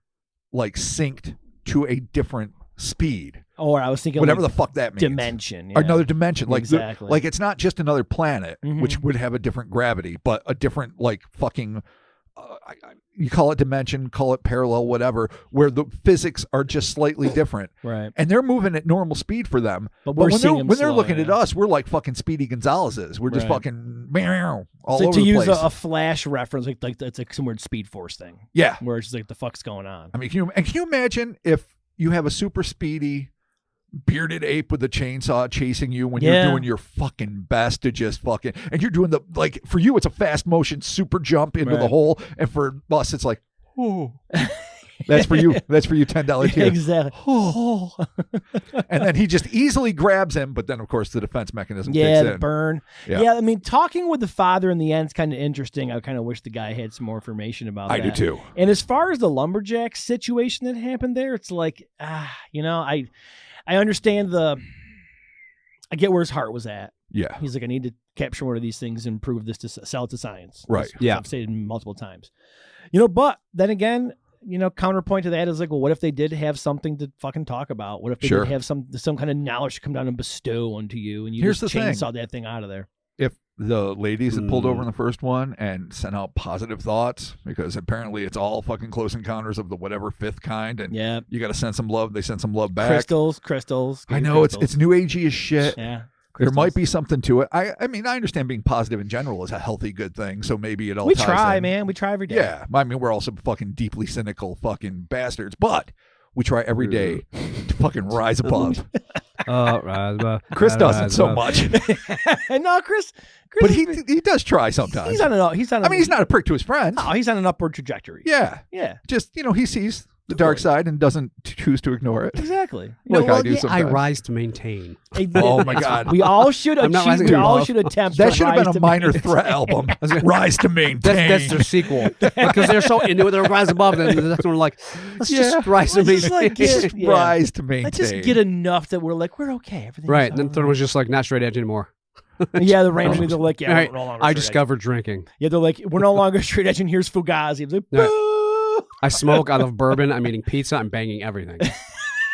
like synced to a different speed? Or I was thinking Whatever like the fuck that means. dimension. Or Yeah. another dimension. Like, Exactly. like it's not just another planet, Mhm. which would have a different gravity, but a different, like, fucking, you call it dimension, call it parallel, whatever, where the physics are just slightly different. Right. And they're moving at normal speed for them. But we're when seeing they're, them when they're slow, looking yeah. at us, we're like fucking Speedy Gonzalez's. We're just Right. fucking meow, all So over to the use place. a Flash reference, like it's like some weird Speed Force thing, Yeah. where it's just like the fuck's going on. I mean, can you imagine if you have a super speedy bearded ape with a chainsaw chasing you when Yeah. you're doing your fucking best to just fucking, and you're doing the, like, for you it's a fast motion super jump into the Right. hole, and for us it's like, oh, That's for you. That's for you. $10 tier. Exactly. Oh. And then he just easily grabs him, but then of course the defense mechanism Yeah, kicks the in. burn. Yeah, I mean, talking with the father in the end is kind of interesting. I kind of wish the guy had some more information about that. I do too. And as far as the lumberjack situation that happened there, it's like, I understand I get where his heart was at. Yeah. He's like, I need to capture one of these things and prove this to sell it to science. Right. As I've stated multiple times. But then again, counterpoint to that is like, well, what if they did have something to fucking talk about? What if they did have some kind of knowledge to come down and bestow onto you, and you Here's just the thing. chainsaw that thing out of there? If the ladies had pulled over in the first one and sent out positive thoughts, because apparently it's all fucking close encounters of the whatever fifth kind, and you got to send some love. They send some love back. Crystals. I know it's new agey as shit. Yeah. There might be something to it. I mean, I understand being positive in general is a healthy, good thing. So maybe it all we ties try, in. man. We try every day. Yeah. I mean, we're also fucking deeply cynical fucking bastards, but we try every day to fucking rise above. Chris doesn't so much. No, Chris. But he does try sometimes. He's not a prick to his friends. No, he's on an upward trajectory. Yeah. Yeah. Just, he sees the dark side and doesn't choose to ignore it. Exactly. I do sometimes. I rise to maintain. Oh my God. We all should achieve. We all should attempt. That should have been a Minor Threat album. Rise to Maintain. That's their sequel because they're so into it. They're rise above, and that's when we're like, let's just rise to maintain. Rise to maintain. Let's just get enough that we're like, we're okay. Everything's right. all Then third was just like not straight edge anymore. Yeah, the randomly they're like, yeah, right. we're no longer I straight discovered drinking. edge. Yeah, they're like, we're no longer straight edge, and here's Fugazi. It's like, boo! I smoke. I love bourbon. I'm eating pizza. I'm banging everything.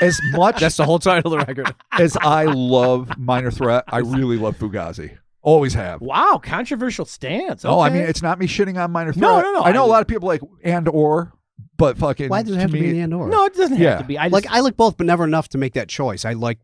As much That's the whole title of the record. as I love Minor Threat, I really love Fugazi. Always have. Wow, controversial stance. Okay. Oh, I mean, it's not me shitting on Minor Threat. No. I know a lot of people like and/or, but fucking. Why does it have to be the and/or? No, it doesn't have to be. I like both, but never enough to make that choice. I like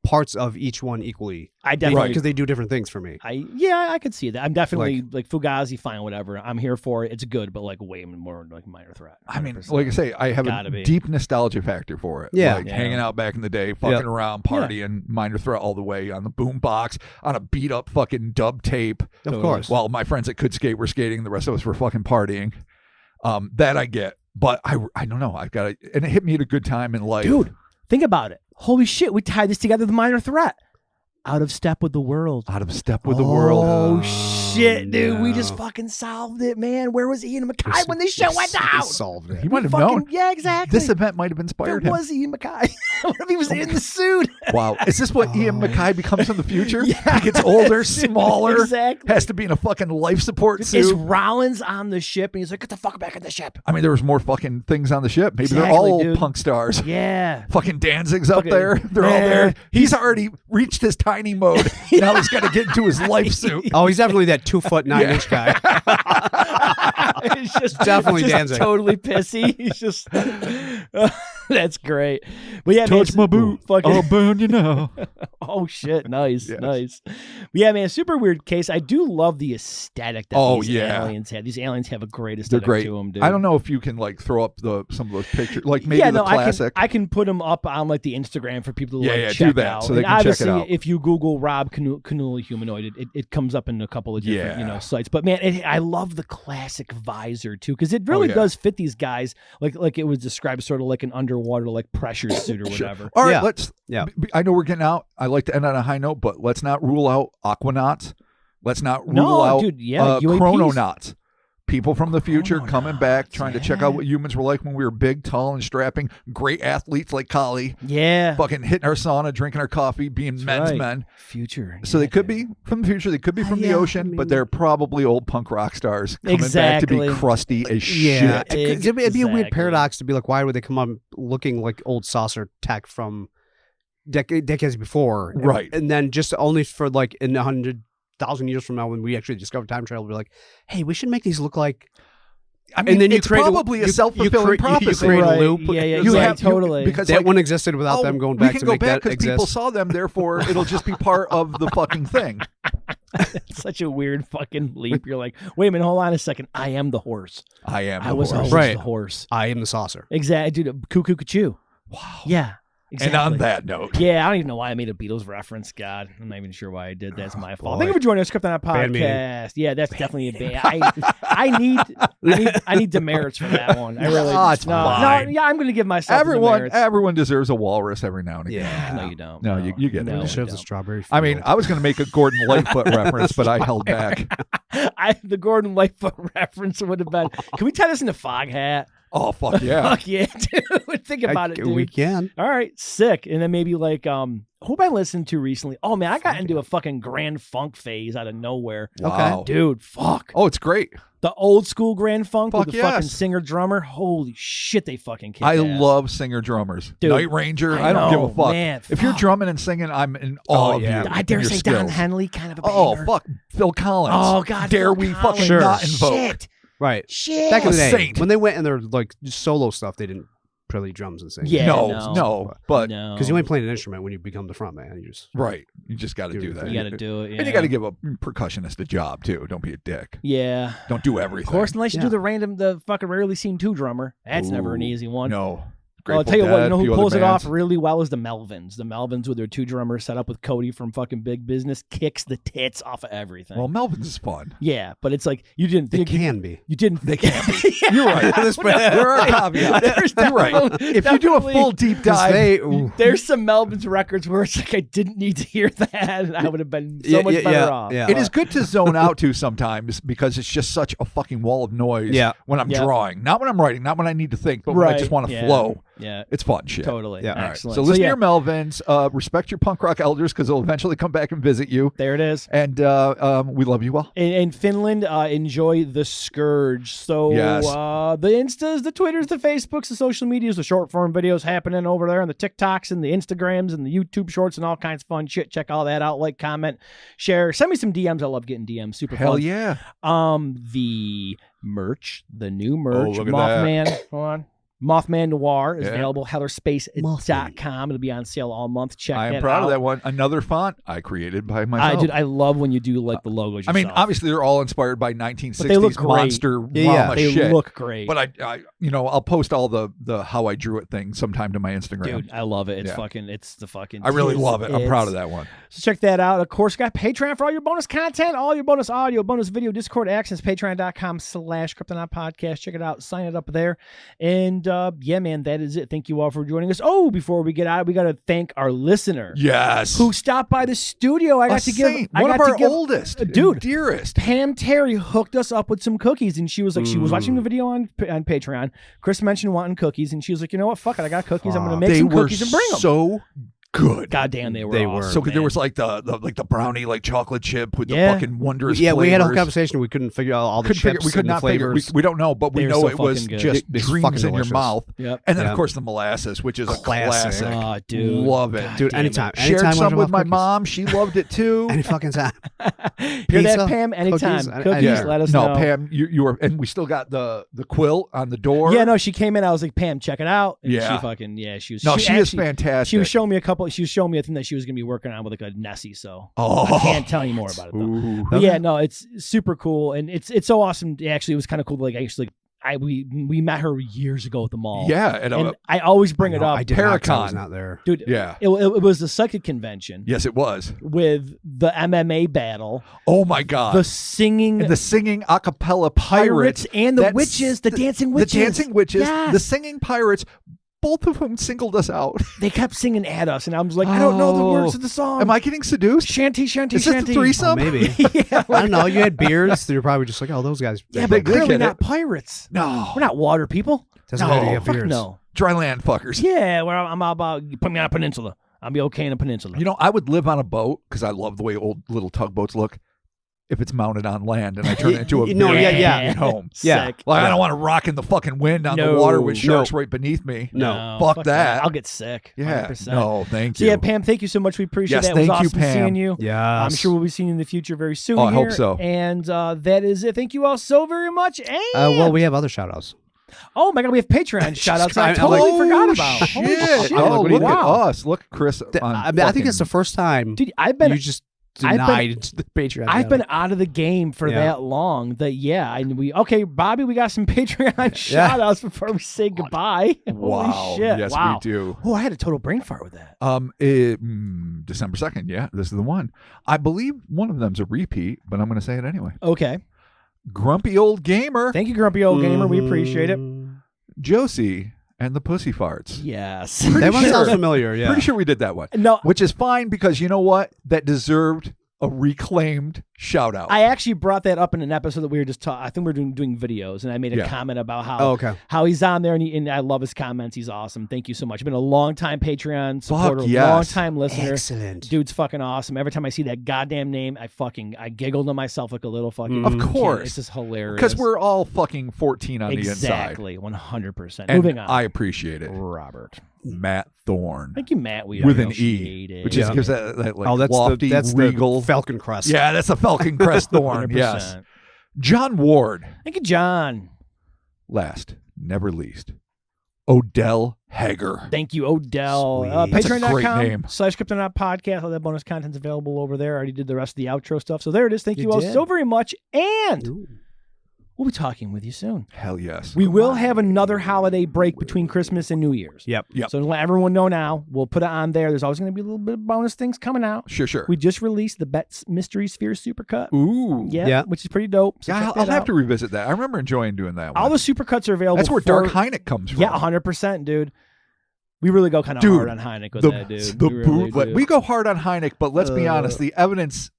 parts of each one equally. I definitely because they do different things for me. I could see that. I'm definitely like Fugazi, fine, whatever. I'm here for it. It's good, but like way more like Minor Threat. 100%. I mean, like I say, I have a deep nostalgia factor for it. Yeah. Like hanging out back in the day, fucking around, partying, Minor Threat all the way on the boom box, on a beat up fucking dub tape. Of course. While my friends that could skate were skating, the rest of us were fucking partying. That I get. But I don't know. I've got to, and it hit me at a good time in life. Dude, think about it. Holy shit, we tied this together with Minor Threat. Out of step with the world. Out of step with the world. Oh, shit, dude. We just fucking solved it, man. Where was Ian MacKay when this shit went down? Solved it. He might have known. Yeah, exactly. This event might have inspired him. Where was Ian MacKay? What if he was in the suit? Wow. Is this what Ian MacKay becomes in the future? Yeah. He gets older, smaller, has to be in a fucking life support suit. Is Rollins on the ship? And he's like, get the fuck back on the ship. I mean, there was more fucking things on the ship. Maybe they're all old punk stars. Yeah. Fucking Danzig's up there. They're all there. He's already reached his tiny mode. Now he's got to get into his life suit. Oh, he's definitely that 2'9" guy. It's just definitely Danzig. Totally pissy. He's just that's great. But yeah, touch my boot. I'll burn you now. Oh shit! Nice, nice. But yeah, man, super weird case. I do love the aesthetic that these aliens have. These aliens have a great aesthetic to them, dude. I don't know if you can like throw up some of those pictures, like maybe the classic. I can put them up on like the Instagram for people to check do that out. so they and can check it out. If you Google Rob Kinnula humanoid, it comes up in a couple of different sites. But man, I love the classic visor too because it really does fit these guys like it was described sort of like an underwater like pressure suit or whatever. All right, let's. I know we're getting out. I like to end on a high note, but let's not rule out Aquanauts. Let's not rule out Chrononauts. People from the future coming back, trying to check out what humans were like when we were big, tall, and strapping. Great athletes like Kali. Yeah. Fucking hitting our sauna, drinking our coffee, being men's men. Future. So they could be from the future. They could be from the ocean, but they're probably old punk rock stars coming back to be crusty as shit. It'd be a weird paradox to be like, why would they come up looking like old saucer tech from decades before? Right. And then just only for like in 100,000 years from now when we actually discover time travel, we're like, hey, we should make these look like. I mean, and then it's probably a self-fulfilling prophecy. You create a loop. Yeah, totally. Because that one existed without them going back to make that exist. We can go back because people saw them, therefore it'll just be part of the fucking thing. It's such a weird fucking leap. You're like, wait a minute, hold on a second. I am the horse. I was always the horse. I am the saucer. Exactly, dude. Cuckoo, cuckoo. Wow. Yeah. Exactly. And on that note. Yeah, I don't even know why I made a Beatles reference. God, I'm not even sure why I did. That's my fault. boy. Thank you for joining us, Cryptonaut Bad meeting. Podcast. Yeah, that's definitely a bad. I need demerits for that one. I really. Oh, it's fine. Yeah, I'm going to give myself demerits. Everyone deserves a walrus every now and again. Yeah. No, you don't. No, you get No, it. It you shows the don't. strawberry. I mean, field. I was going to make a Gordon Lightfoot reference, but I held back. The Gordon Lightfoot reference would have been. Can we tie this into Fog Hat? Oh, fuck yeah. Fuck yeah, dude. Think about it, dude. We can. All right, sick. And then maybe like who have I listened to recently? Oh man, I got into a fucking Grand Funk phase out of nowhere. Wow. Dude, fuck. Oh, it's great. The old school Grand Funk Fuck with the yes. fucking singer drummer. Holy shit, they fucking kick I ass. love singer drummers. Dude, Night Ranger, I I don't know, give a fuck. man, if you're fuck. drumming and singing, I'm in awe of yeah. you. I dare and say your Don skills. Henley, kind of a banger. Oh, fuck. Phil Collins. Oh god, Dare Phil we Collins. fucking not invoke? Shit. Right. Shit. Back in the day, Saint. when they went in their like solo stuff, they didn't play drums and sing. Yeah, No, but no. Because you ain't playing an instrument when you become the front man. You just right. You just got to Do do your that. thing. You got to do it. Yeah. And you got to give a percussionist a job too. Don't be a dick. Yeah. Don't do everything. Of course, unless you Yeah. do the fucking rarely seen 2 drummer. That's never an Ooh, easy one. No. I'll Grateful tell you what, Dead, you know few who other pulls it off bands. really well is the Melvins. The Melvins with their 2 drummers set up with Cody from fucking Big Business kicks the tits off of everything. Well, Melvin's is fun. yeah, but it's like you didn't they think can be. you didn't They can be. Yeah. You're right. There are caveats. You're right. If you do a definitely- full deep 'Cause dive, they, ooh. There's some Melvins records where it's like I didn't need to hear that, and I would have been so much better off. Yeah. it is good to zone out to sometimes because it's just such a fucking wall of noise Yeah. when I'm Yeah. drawing. Not when I'm writing, not when I need to think, but when I just want to yeah. flow. Yeah, It's fun shit. totally. Yeah. All right. Excellent. So listen yeah, to your Melvins. Respect your punk rock elders because they'll eventually come back and visit you. there it is. And we love you all. In Finland, enjoy the Scourge. So Yes. the Instas, the Twitters, the Facebooks, the social medias, the short form videos happening over there, and the TikToks and the Instagrams and the YouTube shorts and all kinds of fun shit. Check all that out. Like, comment, share, send me some DMs. I love getting DMs. Super Hell fun. yeah. The merch, the new merch, look at Mothman. Hold on. Mothman Noir is Yeah. available. HellerSpace.com. It'll be on sale all month. Check I am that proud out. of that one. Another font I created by myself. I love when you do like the logos. I mean, yourself. obviously they're all inspired by But they look 1960s great. monster Yeah, drama they shit. look great. But I'll post all the how I drew it thing sometime to my Instagram. Dude, I love it. It's Yeah. fucking. It's the fucking. I really tis, love it. I'm proud of it's- that one. So check that out. Of course, got Patreon for all your bonus content, all your bonus audio, bonus video, Discord access. Patreon.com/Cryptonaut Podcast. Check it out. Sign it up there. And yeah, man, that is it. Thank you all for joining us. Oh, before we get out, we got to thank our listener Yes. who stopped by the studio. I got to give one of our oldest, dude, dearest. Pam Terry hooked us up with some cookies, and she was like, she was watching the video on Patreon. Chris mentioned wanting cookies, and she was like, you know what, fuck it, I got cookies. I'm gonna make They some were cookies and bring them. so good. God damn, they were. They awesome, were. So there man. was like the brownie like chocolate chip with Yeah. the fucking wondrous Yeah, we had a whole flavors. conversation. We couldn't figure out all the Couldn't figure, chips we could and the not figure. flavors. We don't know, but we They're know so it was fucking good. just It's dreams fucking in your delicious. mouth. Yep. And then Yeah. of course the molasses, which is a Classic. classic. Oh, dude, Love it. God Dude, damn anytime. Shared Anytime some I with my cookies. mom. She loved it too. Any fucking time. Hear that, Pizza, Pam? Anytime. cookies, Cookies, yeah. let us no, know. Pam, you were, and we still got the quilt on the door. Yeah, no, she came in. I was like, Pam, check it out. And Yeah. she fucking she was. No, she is actually- fantastic. She was showing me She was showing me a thing that she was gonna be working on with like a Nessie. So Oh. I can't tell you more about it though. Ooh. But yeah, no, it's super cool, and it's so awesome. Actually, it was kind of cool. To, like actually, we met her years ago at the mall. Yeah, and, and I always bring it up, I did not, 'cause I was Paracon. not there. dude. yeah. It was the psychic convention Yes, it was. with the MMA battle, Oh my god. the singing and the singing a cappella pirates pirates and the That's witches, the dancing witches, The dancing witches, Yes. the singing pirates, both of whom singled us out. They kept singing at us, and I was like, I don't know the words of the song. Am I getting seduced? Shanty, shanty, Is this shanty. the threesome? Oh, maybe. yeah, I don't know. You had beards. So you're probably just like, oh, those guys. yeah, They but did clearly get not it. pirates. No. We're not water people. Doesn't No, matter. You have Fuck beards. no. Dry land fuckers. Yeah, well, I'm all about put me on a peninsula. I'll be okay in a peninsula. You know, I would live on a boat because I love the way old little tugboats look. If it's mounted on land and I turn it into a No, beer yeah. at home. Yeah. Sick. Like I don't want to rock in the fucking wind on the No. water with sharks No. right beneath me. No. Fuck that. I'll get sick. Yeah. 100%. No, thank So you. yeah, Pam, thank you so much. We appreciate Yes, that. It was thank you, awesome Pam. seeing you. Yeah. I'm sure we'll be seeing you in the future very soon. Oh, I hope here. so. And that is it. Thank you all so very much. And Well, we have other shout outs. oh my god, we have Patreon shout outs. I I'm totally like, forgot Oh, about. Holy shit. shit. Oh, What do you look at wow. us. Look at Chris. I think it's the first time Dude, I've been you just denied the Patreon. I've been out of the game for Yeah. that long that okay, Bobby, we got some Patreon shout outs before we say goodbye. Wow. Holy shit. Yes, wow. we do. Oh, I had a total brain fart with that. December 2nd. Yeah, this is the one. I believe one of them's a repeat, but I'm going to say it anyway. Okay. Grumpy Old Gamer, Thank you, Grumpy Old Gamer. We appreciate it. Josie, and the Pussy Farts. Yes. That one sure. sounds familiar. Yeah. Pretty sure we did that one. No, Which is fine because you know what? That deserved a reclaimed shout out. I actually brought that up in an episode that we were just talking. I think we were doing videos, and I made a comment about how he's on there, and I love his comments. He's awesome. Thank you so much. I've been a long time Patreon supporter, long time listener. Excellent. Dude's fucking awesome. Every time I see that goddamn name, I giggle to myself like a little fucking. Of course, kid. It's just hilarious because we're all fucking 14 on the inside. Exactly, 100%. And Moving on. I appreciate it. Robert. Matt Thorne. Thank you, Matt. We with an appreciate E, it. which is gives that like that's lofty, that's regal the Falcon Crest. Yeah, that's a Falcon Crest Thorne. 100%. Yes. John Ward. Thank you, John. Last, never least, Odell Hager. Thank you, Odell. Sweet. That's a great name. Patreon.com/Cryptonaut podcast. All that bonus content's available over there. I already did the rest of the outro stuff. So there it is. Thank you all did. so very much. And Ooh. we'll be talking with you soon. Hell yes. We will have another holiday break between Christmas and New Year's. Yep. So to let everyone know now, we'll put it on there. There's always going to be a little bit of bonus things coming out. Sure. We just released the Bet's Mystery Sphere Supercut. Ooh. Yeah, which is pretty dope. So Yeah, check I'll that have out. to revisit that. I remember enjoying doing that one. All the Supercuts are available. That's where Dark Hynek comes from. Yeah, 100%, dude. We really go kind of Dude, hard on Hynek with that, dude. The we really bootleg. do. We go hard on Hynek, but let's be honest, the evidence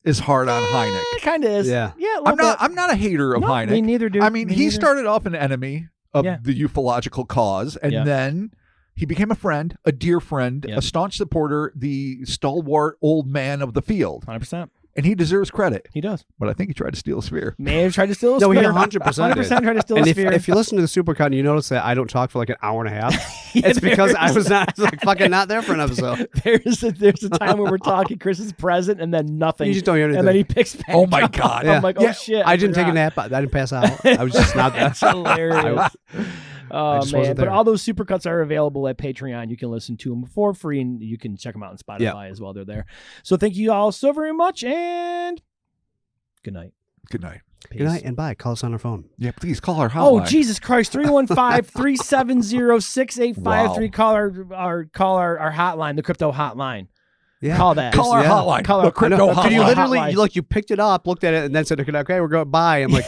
is hard on Hynek. It kind of is. Yeah. Yeah. I'm not a hater of No, Hynek. me neither, dude. I mean, Me he neither. started off an enemy of Yeah. the ufological cause, and then he became a friend, a dear friend, a staunch supporter, the stalwart old man of the field. 100%. And he deserves credit. He does. But I think he tried to steal a sphere. May have tried to steal a No, sphere. he 100% 100% tried to steal And a if, sphere. if you listen to the Supercut and you notice that I don't talk for like an hour and a half, it's because I was like fucking not there for an episode. There's a time where we're talking, Chris is present, and then nothing. You just don't hear anything. And then he picks back Oh my up. God. I'm like, oh shit. I didn't take a forgot. nap. I didn't pass out. I was just not there. That's hilarious. Oh just man! wasn't But there. all those supercuts are available at Patreon. You can listen to them for free, and you can check them out on Spotify as well. They're there. So thank you all so very much, and good night. Good night. Peace. Good night and bye. Call us on our phone. Yeah, please call our Oh hotline. Jesus Christ! 315-370-6853. Call our hotline, the crypto hotline. Yeah. Call that. Call our hotline. Call the our crypto hotline. Did you literally Hotline. you picked it up, looked at it, and then said, "Okay, we're going bye." I'm like,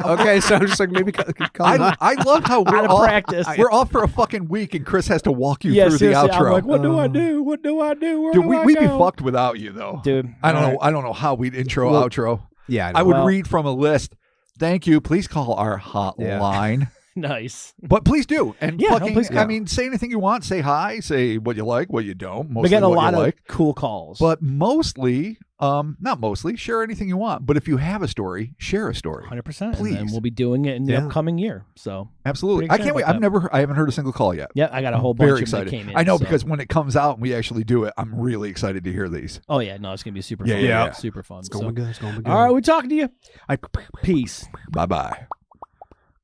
okay, so I'm just like maybe call I love how we're Out of off, practice. we're off for a fucking week, and Chris has to walk you Yeah, through the seriously, outro. I'm like, what do I do? What do I do? Where Dude, do I we'd be go? fucked without you, though. Dude. I don't all know. I don't know how we'd intro, Well, outro. Yeah, I would Well- read from a list. Thank you. Please call our hotline. Nice. But please do. And Yeah, no, fucking, please do. I mean, say anything you want. Say hi. Say what you like, what you don't. We're Mostly getting a what lot you of like. cool calls. But mostly, not mostly, share anything you want. But if you have a story, share a story. 100%. Please. And we'll be doing it in the Yeah. upcoming year. So Absolutely. Pretty I can't wait. excited about I haven't heard a single call yet. yeah, I got a whole Very bunch of them excited. that came in. I know so. because when it comes out and we actually do it, I'm really excited to hear these. Oh yeah, no, it's gonna be super Yeah, fun. yeah. Super fun. It's So- going good. It's going good. all right, we're talking to you. I- Peace. Bye bye.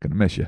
Gonna miss you.